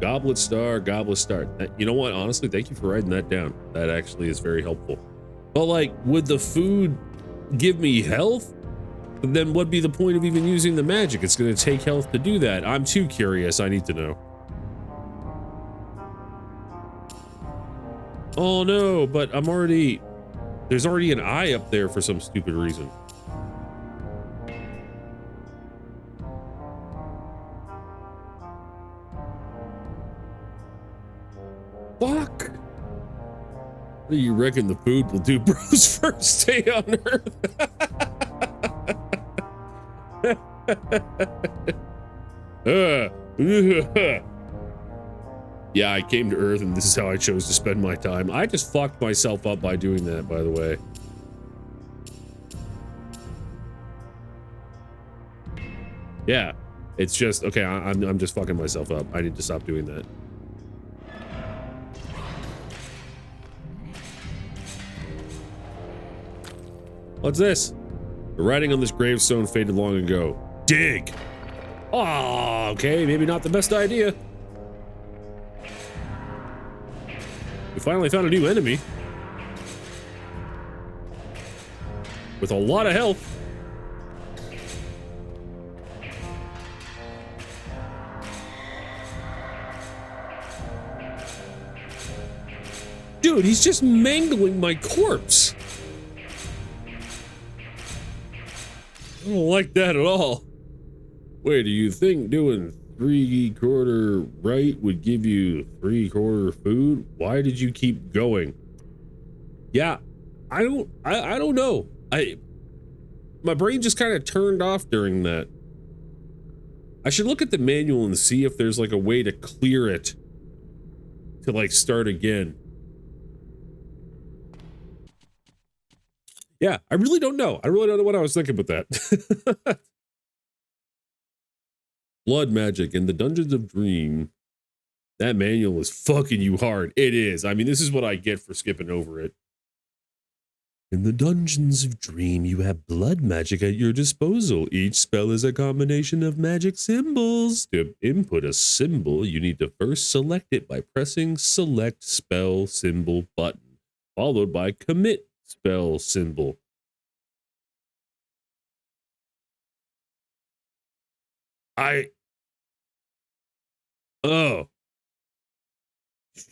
Speaker 1: Goblet star, goblet star. You know what? Honestly, thank you for writing that down. That actually is very helpful. But like, would the food give me health? Then what'd be the point of even using the magic? It's going to take health to do that. I'm too curious. I need to know. Oh no, but there's already an eye up there for some stupid reason. Fuck. What do you reckon the food will do bro's first day on Earth? Yeah, I came to Earth and this is how I chose to spend my time. I just fucked myself up by doing that, by the way. Yeah, it's just, okay, I'm just fucking myself up. I need to stop doing that. What's this? The writing on this gravestone faded long ago. Dig! Oh, okay, maybe not the best idea. We finally found a new enemy. With a lot of health. Dude, he's just mangling my corpse. I don't like that at all. Wait, do you think doing 3/4 right would give you 3/4 food? Why did you keep going? Yeah, I don't know. My brain just kind of turned off during that. I should look at the manual and see if there's like a way to clear it to like start again. Yeah, I really don't know. I really don't know what I was thinking with that. Blood magic in the Dungeons of Dream. That manual is fucking you hard. It is. I mean, this is what I get for skipping over it. In the Dungeons of Dream, you have blood magic at your disposal. Each spell is a combination of magic symbols. To input a symbol, you need to first select it by pressing Select Spell Symbol button, followed by Commit Spell Symbol. Oh.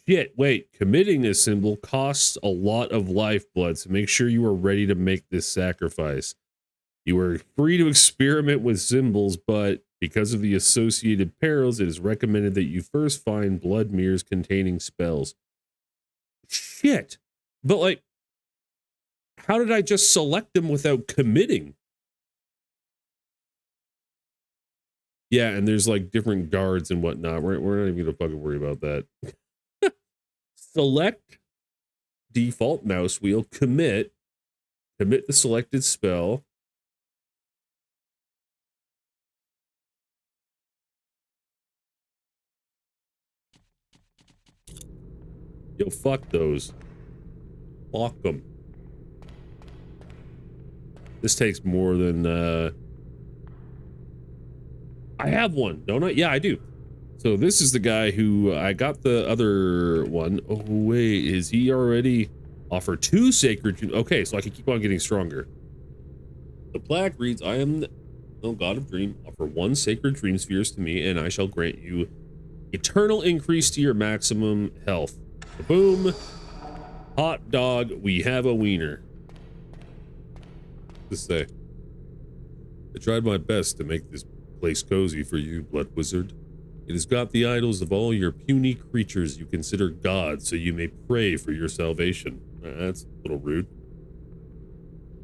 Speaker 1: Shit, wait. Committing a symbol costs a lot of lifeblood, so make sure you are ready to make this sacrifice. You are free to experiment with symbols, but because of the associated perils, it is recommended that you first find blood mirrors containing spells. Shit. But like, how did I just select them without committing? Yeah, and there's like different guards and whatnot. We're not even gonna fucking worry about that. Select default mouse wheel, commit the selected spell. Yo, fuck those. Lock them. This takes more than, I have one, don't I? Yeah, I do. So this is the guy who, I got the other one. Oh, wait, is he already? Offer 2 sacred... Okay, so I can keep on getting stronger. The plaque reads, I am the god of dream. Offer 1 sacred dream spheres to me, and I shall grant you eternal increase to your maximum health. Boom. Hot dog, we have a wiener. To say, I tried my best to make this place cozy for you, Blood Wizard. It has got the idols of all your puny creatures you consider gods, so you may pray for your salvation. That's a little rude.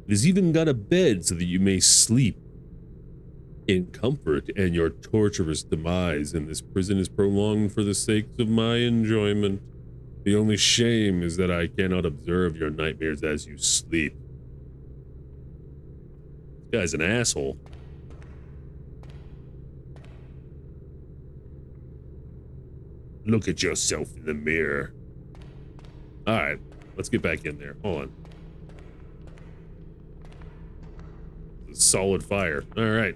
Speaker 1: It has even got a bed so that you may sleep in comfort, and your torturous demise in this prison is prolonged for the sake of my enjoyment. The only shame is that I cannot observe your nightmares as you sleep. This guy's an asshole. Look at yourself in the mirror. All right, let's get back in there. Hold on. Solid fire. All right.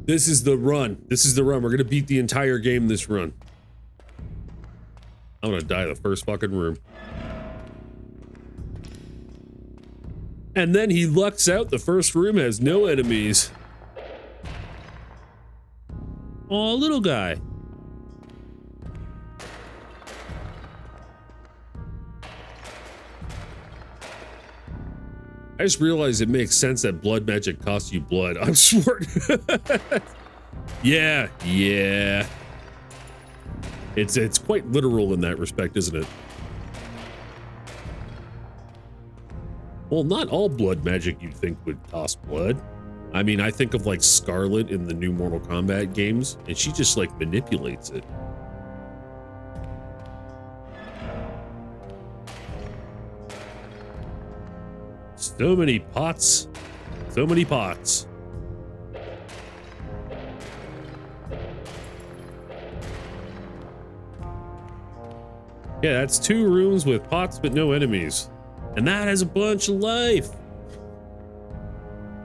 Speaker 1: This is the run. This is the run. We're gonna beat the entire game this run. I'm gonna die the first fucking room. And then he lucks out. The first room has no enemies. Aw, little guy. I just realized it makes sense that blood magic costs you blood. I'm smart. Yeah. It's quite literal in that respect, isn't it? Well, not all blood magic you'd think would cost blood. I mean, I think of like Scarlet in the new Mortal Kombat games, and she just like manipulates it. So many pots. So many pots. Yeah, that's 2 rooms with pots but no enemies. And that has a bunch of life.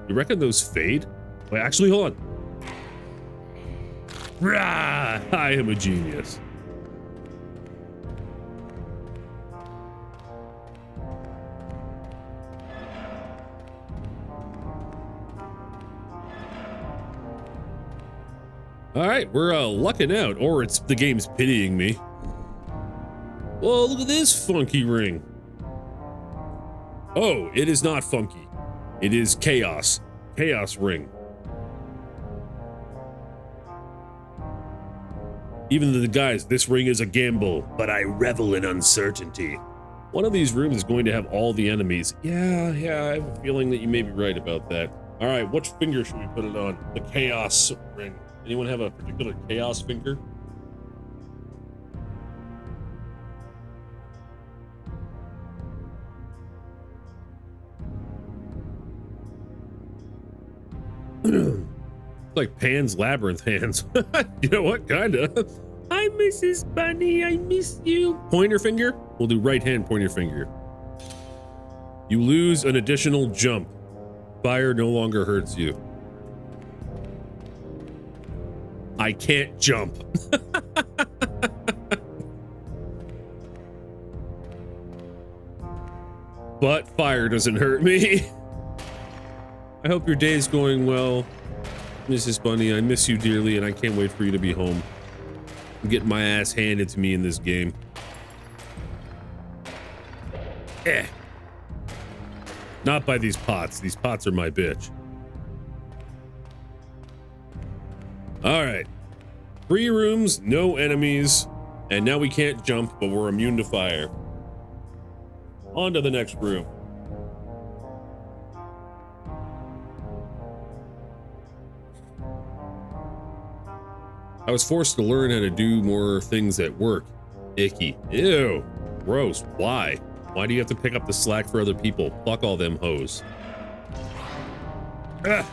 Speaker 1: You reckon those fade? Wait, actually, hold on. Rah! I am a genius. All right, we're lucking out, or it's the game's pitying me. Whoa, look at this funky ring. Oh, it is not funky. It is chaos. Chaos ring. Even the guys, this ring is a gamble, but I revel in uncertainty. One of these rooms is going to have all the enemies. Yeah, I have a feeling that you may be right about that. All right, which finger should we put it on? The chaos ring. Anyone have a particular chaos finger? Like Pan's Labyrinth hands. You know what? Kinda. Hi, Mrs. Bunny. I miss you. Pointer finger? We'll do right hand pointer finger. You lose an additional jump. Fire no longer hurts you. I can't jump. But fire doesn't hurt me. I hope your day is going well, Mrs. Bunny. I miss you dearly, and I can't wait for you to be home. I'm getting my ass handed to me in this game. Not by these pots. These pots are my bitch. All right. 3 rooms, no enemies, and now we can't jump, but we're immune to fire. On to the next room. I was forced to learn how to do more things at work. Icky. Ew. Gross. Why? Why do you have to pick up the slack for other people? Fuck all them hoes. Ugh.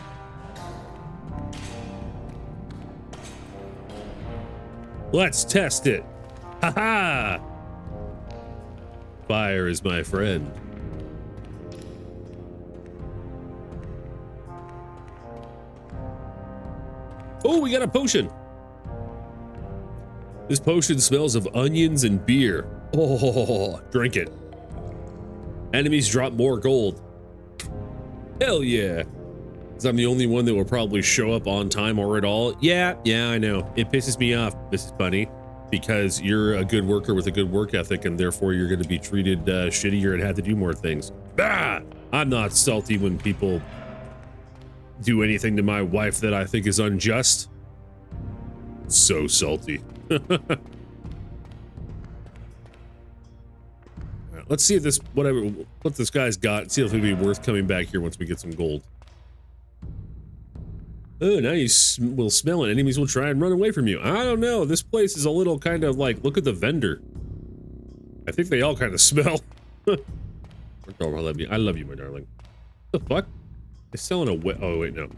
Speaker 1: Let's test it. Ha-ha! Fire is my friend. Oh, we got a potion. This potion smells of onions and beer. Oh, drink it. Enemies drop more gold. Hell yeah. Because I'm the only one that will probably show up on time or at all. Yeah, I know. It pisses me off, Mrs. Bunny, because you're a good worker with a good work ethic, and therefore you're going to be treated shittier and have to do more things. Bah! I'm not salty when people do anything to my wife that I think is unjust. So salty. Let's see if this, what this guy's got, see if it'll be worth coming back here once we get some gold. Oh, now you will smell it. Enemies will try and run away from you. I don't know. This place is a little kind of like, look at the vendor. I think they all kind of smell. Oh, I love you. I love you, my darling. What the fuck? They're selling a oh, wait, no.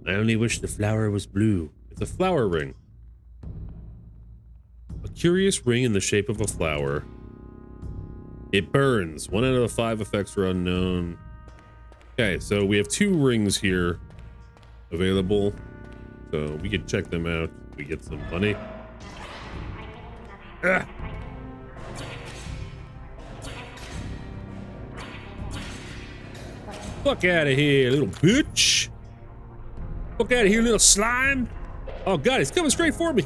Speaker 1: I only wish the flower was blue. It's a flower ring. A curious ring in the shape of a flower. It burns. 1 out of the 5 effects are unknown. Okay, so we have 2 rings here available. So we can check them out if we get some money. Ah. Fuck out of here, little bitch. Fuck out of here, little slime. Oh god, he's coming straight for me.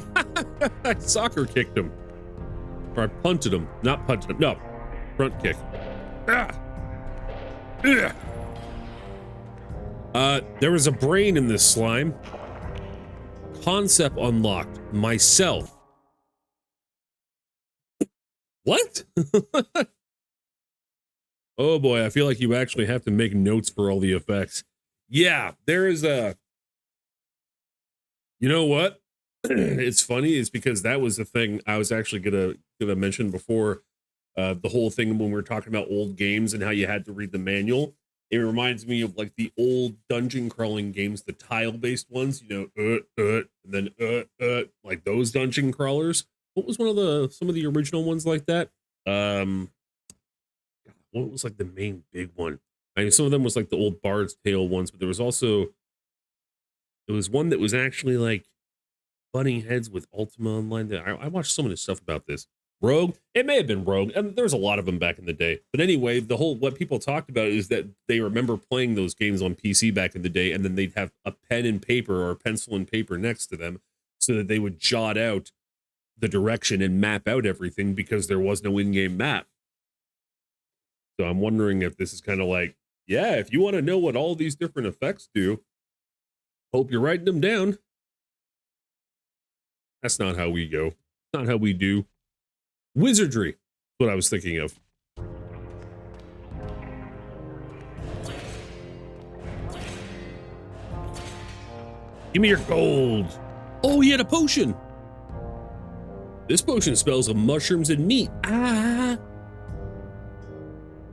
Speaker 1: I soccer kicked him. Or I punted him. Not punted him. No. Front kick. Ah. Ugh. There was a brain in this slime. Concept unlocked. Myself. What? Oh boy, I feel like you actually have to make notes for all the effects. Yeah, there is a... You know what? It's funny, it's because that was the thing I was actually gonna mention before. The whole thing when we were talking about old games and how you had to read the manual. It reminds me of like the old dungeon crawling games, the tile-based ones, you know, and then like those dungeon crawlers. What was some of the original ones like that? What was like the main big one? I mean, some of them was like the old Bard's Tale ones, but there was one that was actually like butting heads with Ultima Online. I watched some of the stuff about this. Rogue, it may have been Rogue, and there was a lot of them back in the day. But anyway, what people talked about is that they remember playing those games on PC back in the day, and then they'd have a pen and paper or a pencil and paper next to them so that they would jot out the direction and map out everything because there was no in-game map. So I'm wondering if this is kind of like, yeah, if you want to know what all these different effects do, hope you're writing them down. That's not how we go. Not how we do. Wizardry, what I was thinking of. Give me your gold. Oh, he had a potion. This potion smells of mushrooms and meat. Ah.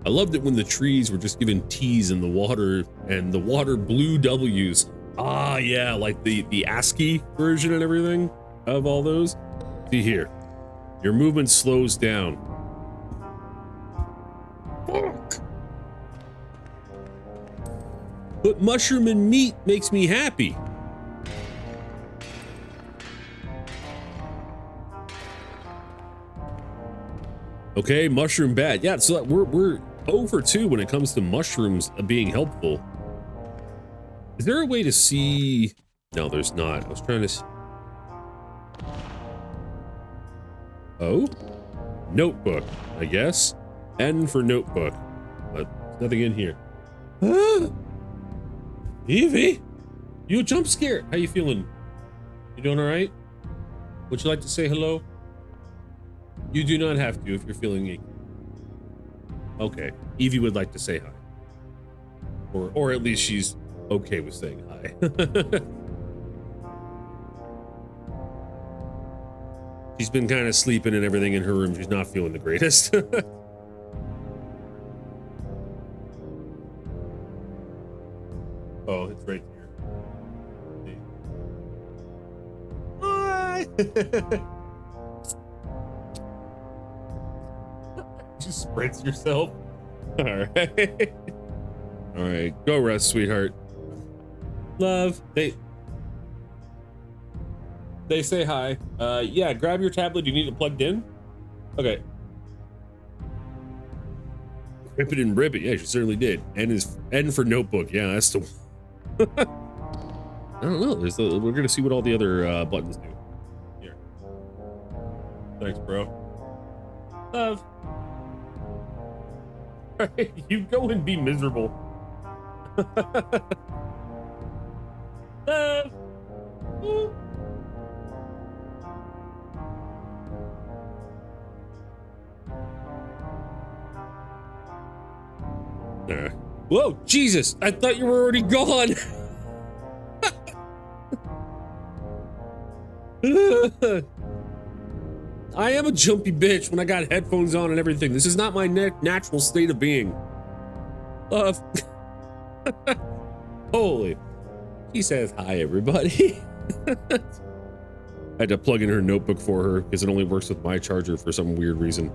Speaker 1: I loved it when the trees were just given T's in the water and the water blue W's. Ah, yeah, like the ASCII version and everything of all those. See here. Your movement slows down. Fuck. But mushroom and meat makes me happy. Okay, mushroom bad. Yeah, so we're 0 for 2 when it comes to mushrooms being helpful. Is there a way to see? No, there's not. I was trying to. Oh, notebook, I guess. N for notebook, but there's nothing in here. Ah! Evie, you jump scared. How you feeling? You doing all right? Would you like to say hello? You do not have to if you're feeling achy. Okay, Evie would like to say hi, or at least she's okay with saying hi. She's been kind of sleeping and everything in her room. She's not feeling the greatest. Oh, it's right here. Hi. Just spritz yourself. All right. All right. Go rest, sweetheart. Love. Hey. They say hi. Yeah, grab your tablet. You need it plugged in? Okay. Rip it and rip it. Yeah, she certainly did. N for notebook. Yeah, that's the I don't know. We're gonna see what all the other buttons do. Here. Thanks, bro. Love. You go and be miserable. Love. Ooh. Whoa, Jesus! I thought you were already gone. I am a jumpy bitch when I got headphones on and everything. This is not my natural state of being. Holy. She says hi, everybody. I had to plug in her notebook for her because it only works with my charger for some weird reason.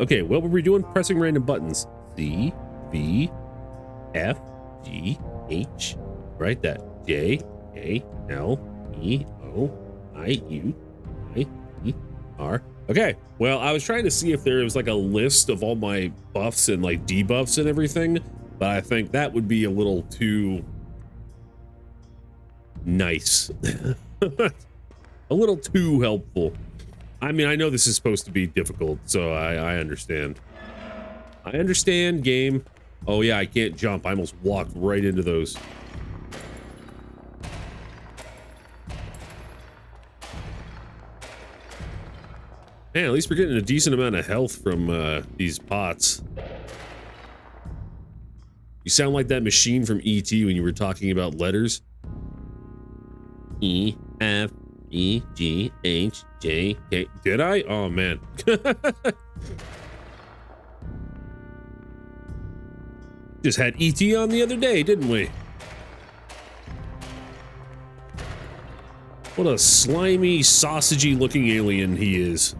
Speaker 1: Okay, what were we doing? Pressing random buttons. C, V, F, G, H. Write that. J, A, L, E, O, I, U, I, E, R. Okay, well, I was trying to see if there was like a list of all my buffs and like debuffs and everything, but I think that would be a little too nice. A little too helpful. I mean, I know this is supposed to be difficult, so I understand. I understand, game. Oh yeah, I can't jump. I almost walked right into those. Man, at least we're getting a decent amount of health from these pots. You sound like that machine from E.T. when you were talking about letters. E, F, E, G, H, J, K. Did I? Oh, man. Just had E.T. on the other day, didn't we? What a slimy, sausagey looking alien he is.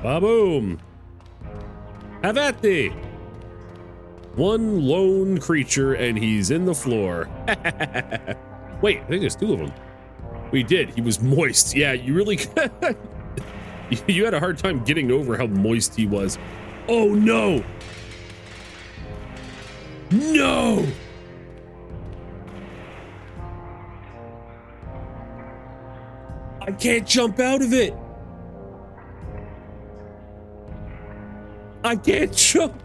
Speaker 1: Ba-boom. Have at thee. One lone creature and he's in the floor. Wait, I think there's two of them. We did. He was moist. Yeah, you really you had a hard time getting over how moist he was. Oh no. No. I can't jump out of it. I can't jump.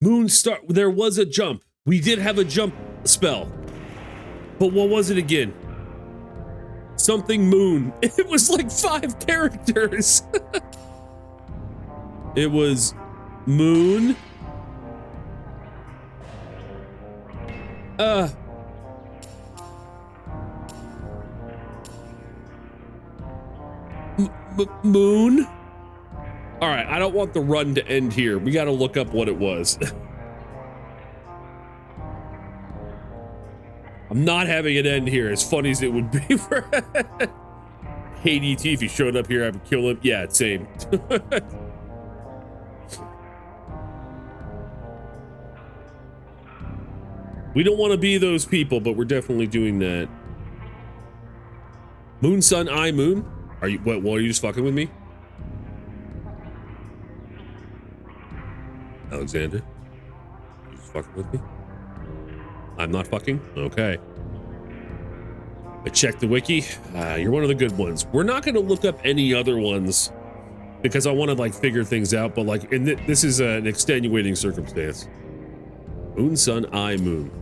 Speaker 1: Moonstar, there was a jump. We did have a jump spell. But what was it again? Something moon. It was like 5 characters. It was moon. Moon. All right, I don't want the run to end here. We got to look up what it was. I'm not having it end here, as funny as it would be for hate ET if he showed up here, I would kill him. Yeah, same. We don't want to be those people, but we're definitely doing that. Moon, sun, I, moon. Are you, what, are you just fucking with me? Alexander? You just fucking with me? I'm not fucking? Okay. I checked the wiki. You're one of the good ones. We're not going to look up any other ones because I want to like figure things out, but like, this is an extenuating circumstance. Moon, sun, I, moon.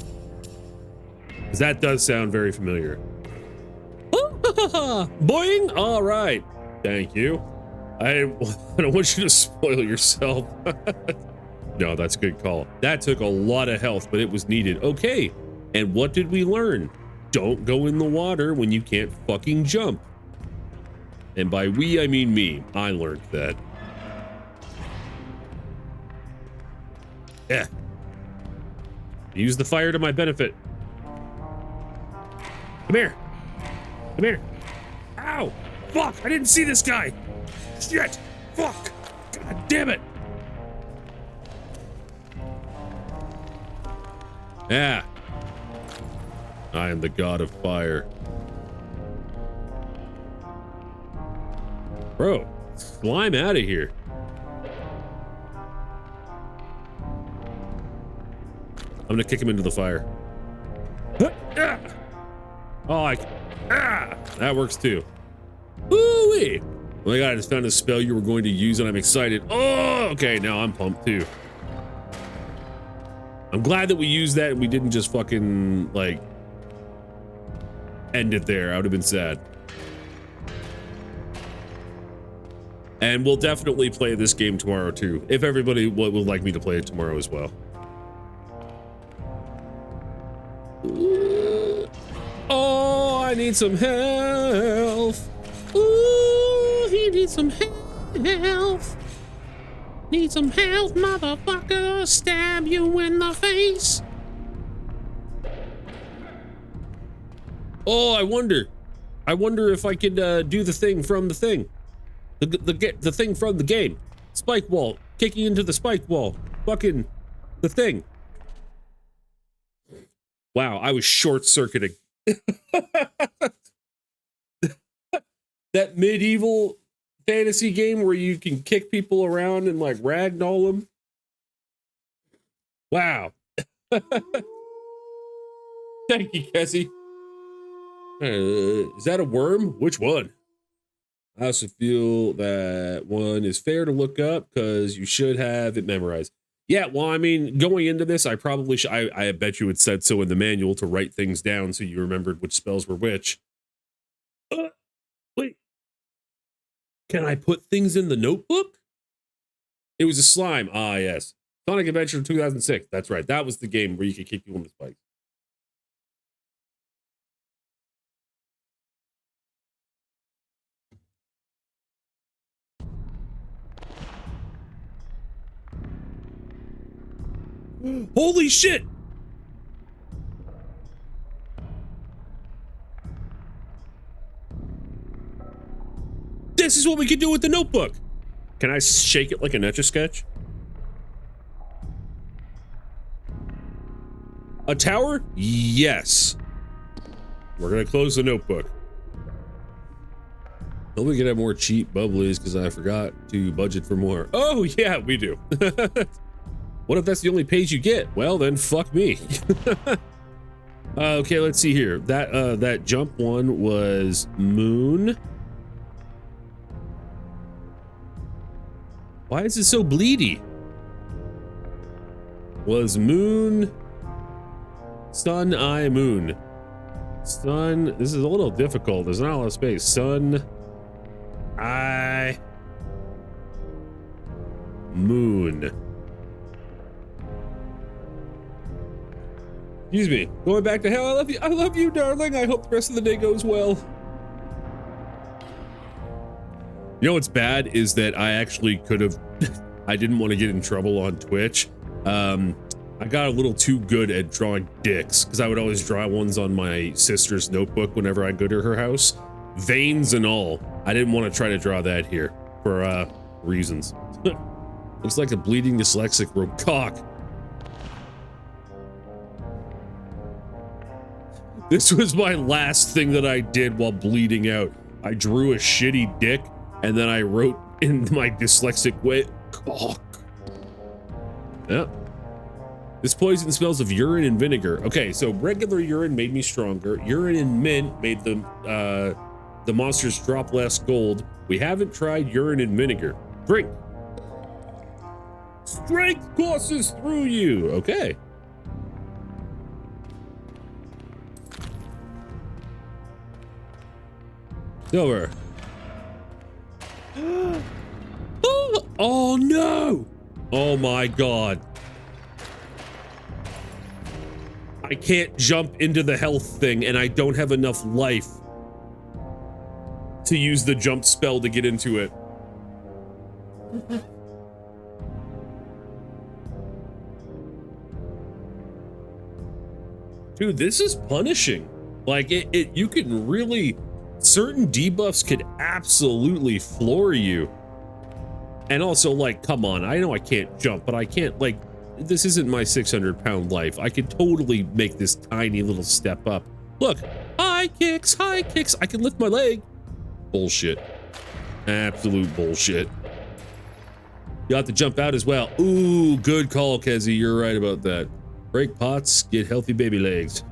Speaker 1: Because that does sound very familiar. Boing! All right. Thank you. I don't want you to spoil yourself. No, that's a good call. That took a lot of health, but it was needed. Okay. And what did we learn? Don't go in the water when you can't fucking jump. And by we, I mean me. I learned that. Yeah. Use the fire to my benefit. Come here. Come here. Ow! Fuck! I didn't see this guy! Shit! Fuck! God damn it! Yeah. I am the god of fire. Bro, slime out of here. I'm gonna kick him into the fire. Oh, that works too. Woo-wee. Oh my god, I just found a spell you were going to use and I'm excited. Oh, okay, now I'm pumped too. I'm glad that we used that and we didn't just fucking, like, end it there. I would have been sad. And we'll definitely play this game tomorrow too, if everybody would like me to play it tomorrow as well. Oh, I need some health. Ooh, he needs some health. Need some health, motherfucker. Stab you in the face. Oh, I wonder if I could do the thing from the thing. The thing from the game. Spike wall. Kicking into the spike wall. Fucking the thing. Wow, I was short-circuiting. That medieval fantasy game where you can kick people around and like ragdoll them. Wow. Thank you, Cassie. Is that a worm? Which one? I also feel that one is fair to look up because you should have it memorized. Yeah, well, I mean, going into this, I probably should. I bet you it said so in the manual to write things down so you remembered which spells were which. Wait. Can I put things in the notebook? It was a slime. Ah, yes. Sonic Adventure 2006. That's right. That was the game where you could kick people in the spikes. Holy shit! This is what we could do with the notebook. Can I shake it like an Etch-a-Sketch? A tower? Yes. We're gonna close the notebook. Hope we can have more cheap bubblies because I forgot to budget for more. Oh yeah, we do. What if that's the only page you get? Well, then fuck me. Okay, let's see here. That jump one was moon. Why is it so bleedy? Was moon, sun, eye, moon. Sun, this is a little difficult. There's not a lot of space. Sun, eye, moon. Excuse me. Going back to hell. I love you. I love you, darling. I hope the rest of the day goes well. You know what's bad is that I actually could have. I didn't want to get in trouble on Twitch. I got a little too good at drawing dicks because I would always draw ones on my sister's notebook whenever I go to her house, veins and all. I didn't want to try to draw that here for reasons. Looks like a bleeding dyslexic wrote cock. This was my last thing that I did while bleeding out. I drew a shitty dick and then I wrote in my dyslexic way, cock. Yeah. This poison smells of urine and vinegar. Okay, so regular urine made me stronger. Urine and mint made the monsters drop less gold. We haven't tried urine and vinegar. Drink. Strength courses through you. Okay. Silver. Oh no! Oh my god. I can't jump into the health thing and I don't have enough life to use the jump spell to get into it. Dude, this is punishing. Like you can really, certain debuffs could absolutely floor you. And also, like, come on, I know I can't jump, but I can't, like, this isn't my 600-pound life. I could totally make this tiny little step up. Look, high kicks, high kicks. I can lift my leg. Bullshit. Absolute bullshit. You have to jump out as well. Ooh, good call, Kezi. You're right about that. Break pots, get healthy baby legs.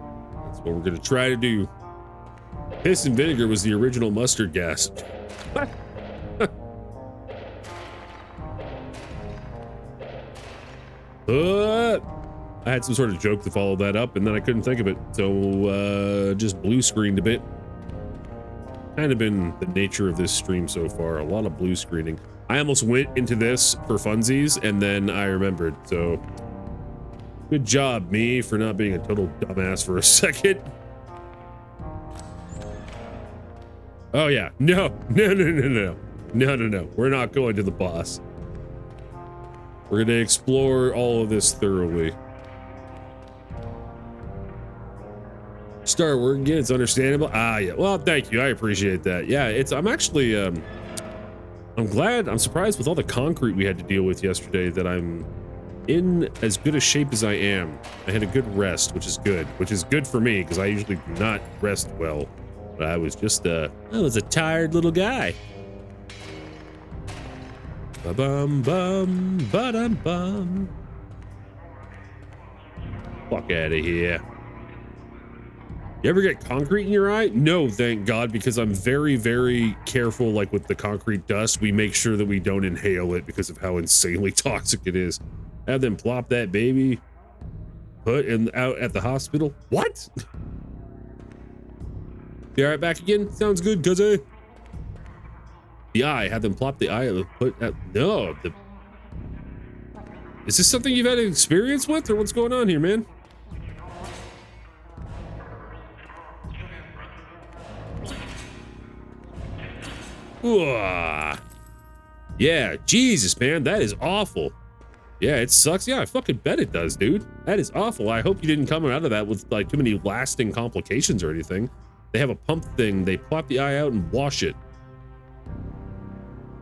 Speaker 1: That's what we're gonna try to do. Piss and vinegar was the original mustard gas. I had some sort of joke to follow that up, and then I couldn't think of it, so just blue screened a bit. Kind of been the nature of this stream so far, a lot of blue screening. I almost went into this for funsies, and then I remembered, so good job, me, for not being a total dumbass for a second. Oh yeah, no, we're not going to the boss. We're gonna explore all of this thoroughly. Start working again, it's understandable. Ah, yeah, well, thank you, I appreciate that. Yeah, I'm actually, I'm surprised with all the concrete we had to deal with yesterday that I'm in as good a shape as I am. I had a good rest, which is good for me, because I usually do not rest well. But I was just, I was a tired little guy. Ba-bum bum, ba-dum bum. Fuck out of here. You ever get concrete in your eye? No, thank God, because I'm very, very careful, like with the concrete dust. We make sure that we don't inhale it because of how insanely toxic it is. Have them plop that baby, put in out at the hospital. What? You all right back again? Sounds good, cuzzy. The eye, have them plop the eye, put at, no. Is this something you've had experience with, or what's going on here, man? Ooh. Yeah, Jesus, man, that is awful. Yeah, it sucks. Yeah, I fucking bet it does, dude. That is awful. I hope you didn't come out of that with like too many lasting complications or anything. They have a pump thing. They plop the eye out and wash it.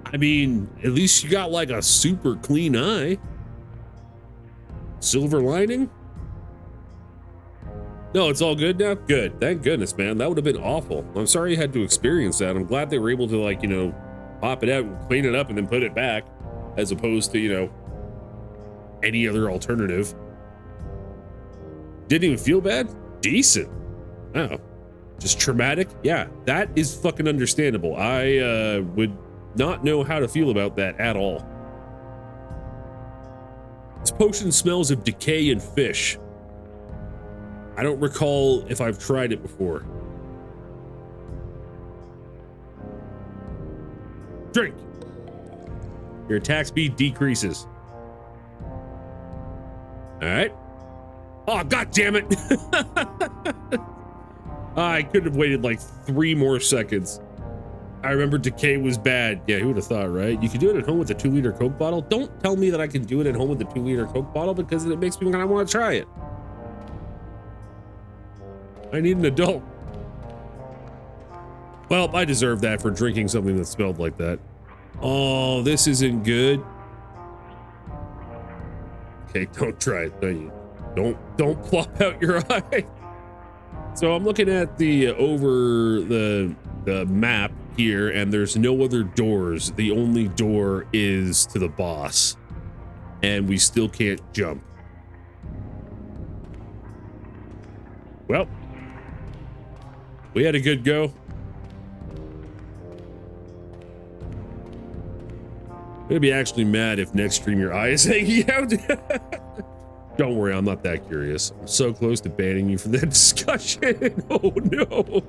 Speaker 1: I mean, at least you got like a super clean eye. Silver lining? No, it's all good now? Good. Thank goodness, man. That would have been awful. I'm sorry you had to experience that. I'm glad they were able to, like, you know, pop it out and clean it up and then put it back, as opposed to, you know, any other alternative. Didn't even feel bad? Decent. Oh. Just traumatic? Yeah, that is fucking understandable. I would not know how to feel about that at all. This potion smells of decay and fish. I don't recall if I've tried it before. Drink. Your attack speed decreases. All right. Oh, God damn it. I could have waited like 3 more seconds. I remember decay was bad. Yeah, who would have thought, right? You can do it at home with a 2-liter Coke bottle. Don't tell me that I can do it at home with a 2-liter Coke bottle, because it makes me kind of want to try it. I need an adult. Well, I deserve that for drinking something that smelled like that. Oh, this isn't good. Okay, don't try it. Don't plop out your eye. So I'm looking at the the map here, and there's no other doors. The only door is to the boss, and we still can't jump. Well, we had a good go. I'm gonna be actually mad if next stream your eye is hanging out. Don't worry, I'm not that curious. I'm so close to banning you from that discussion. Oh no.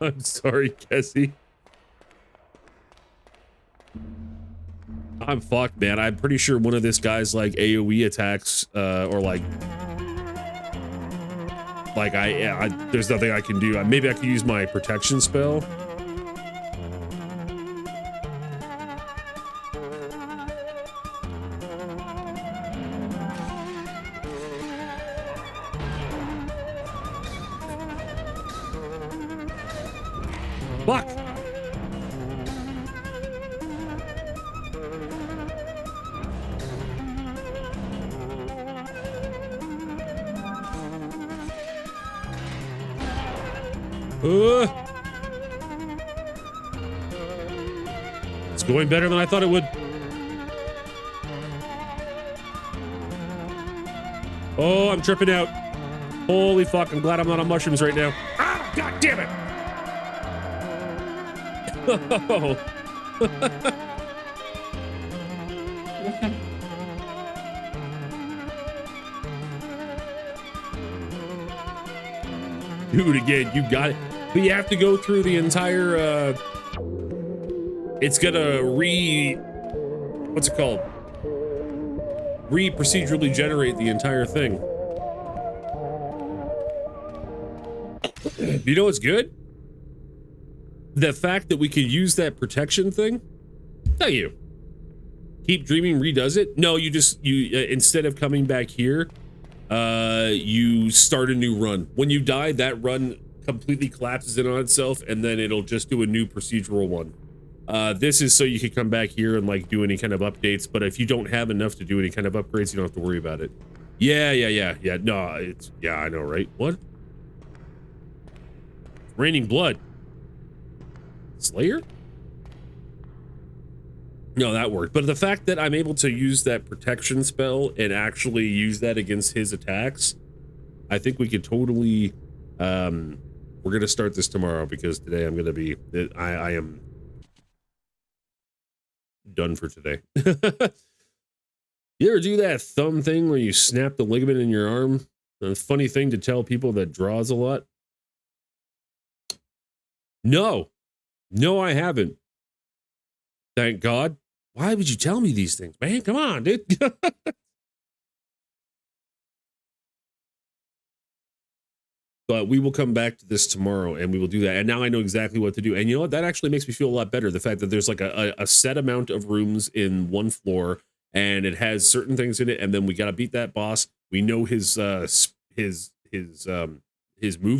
Speaker 1: I'm sorry, Kessie. I'm fucked, man. I'm pretty sure one of this guy's like AoE attacks, or like there's nothing I can do. Maybe I could use my protection spell. It's going better than I thought it would. Oh, I'm tripping out. Holy fuck, I'm glad I'm not on mushrooms right now. Ah, god damn it! Oh. Do it again, you got it. But you have to go through the entire, it's gonna what's it called? Procedurally generate the entire thing. You know what's good? The fact that we could use that protection thing. Tell you. Keep Dreaming redoes it. No, you instead of coming back here, you start a new run. When you die, that run completely collapses in on itself, and then it'll just do a new procedural one. This is so you can come back here and like do any kind of updates, but if you don't have enough to do any kind of upgrades, you don't have to worry about it. Yeah. No, yeah, I know, right? What? Raining blood. Slayer? No, that worked. But the fact that I'm able to use that protection spell and actually use that against his attacks, I think we could totally, we're going to start this tomorrow because today I'm going to be, I am done for today. You ever do that thumb thing where you snap the ligament in your arm? A funny thing to tell people that draws a lot. No, I haven't. Thank God. Why would you tell me these things, man? Come on, dude. But we will come back to this tomorrow and we will do that. And now I know exactly what to do. And you know what? That actually makes me feel a lot better. The fact that there's like a set amount of rooms in one floor and it has certain things in it. And then we got to beat that boss. We know his move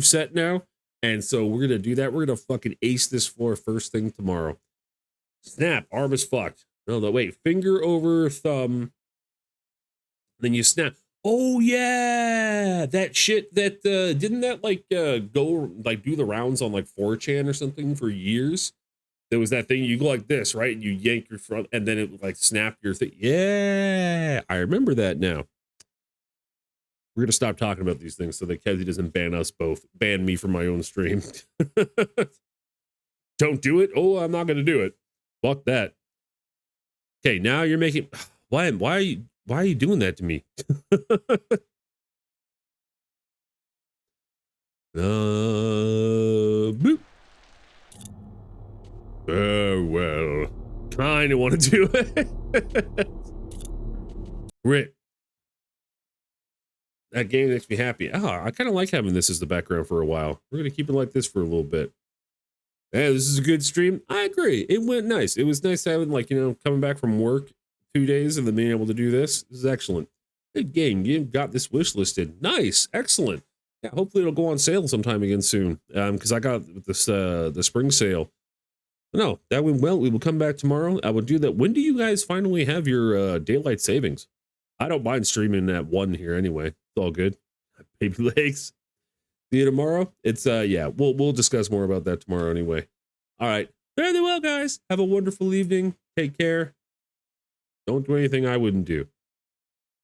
Speaker 1: set now. And so we're going to do that. We're going to fucking ace this floor first thing tomorrow. Snap. Arm is fucked. No, wait. Finger over thumb. Then you snap. Oh, yeah. That shit that, didn't that like go like do the rounds on like 4chan or something for years? There was that thing. You go like this, right? And you yank your front and then it would like snap your thing. Yeah. I remember that now. We're going to stop talking about these things so that Kevzy doesn't ban me from my own stream. Don't do it. Oh, I'm not going to do it. Fuck that. Okay, now you're making, why are you doing that to me? Boop. Oh, well, kind of want to do it. Rick. That game makes me happy. I kind of like having this as the background for a while. We're going to keep it like this for a little bit. Hey, this is a good stream. I agree. It went nice. It was nice having, like, you know, coming back from work 2 days and then being able to do this. This is excellent. Good game. You got this wish listed. Nice. Excellent. Yeah, hopefully it'll go on sale sometime again soon. Because I got this the spring sale. No, that went well. We will come back tomorrow. I will do that. When do you guys finally have your daylight savings? I don't mind streaming at 1 here anyway. It's all good. Baby legs. See you tomorrow. It's yeah, we'll discuss more about that tomorrow anyway. All right. Very well, guys. Have a wonderful evening. Take care. Don't do anything I wouldn't do.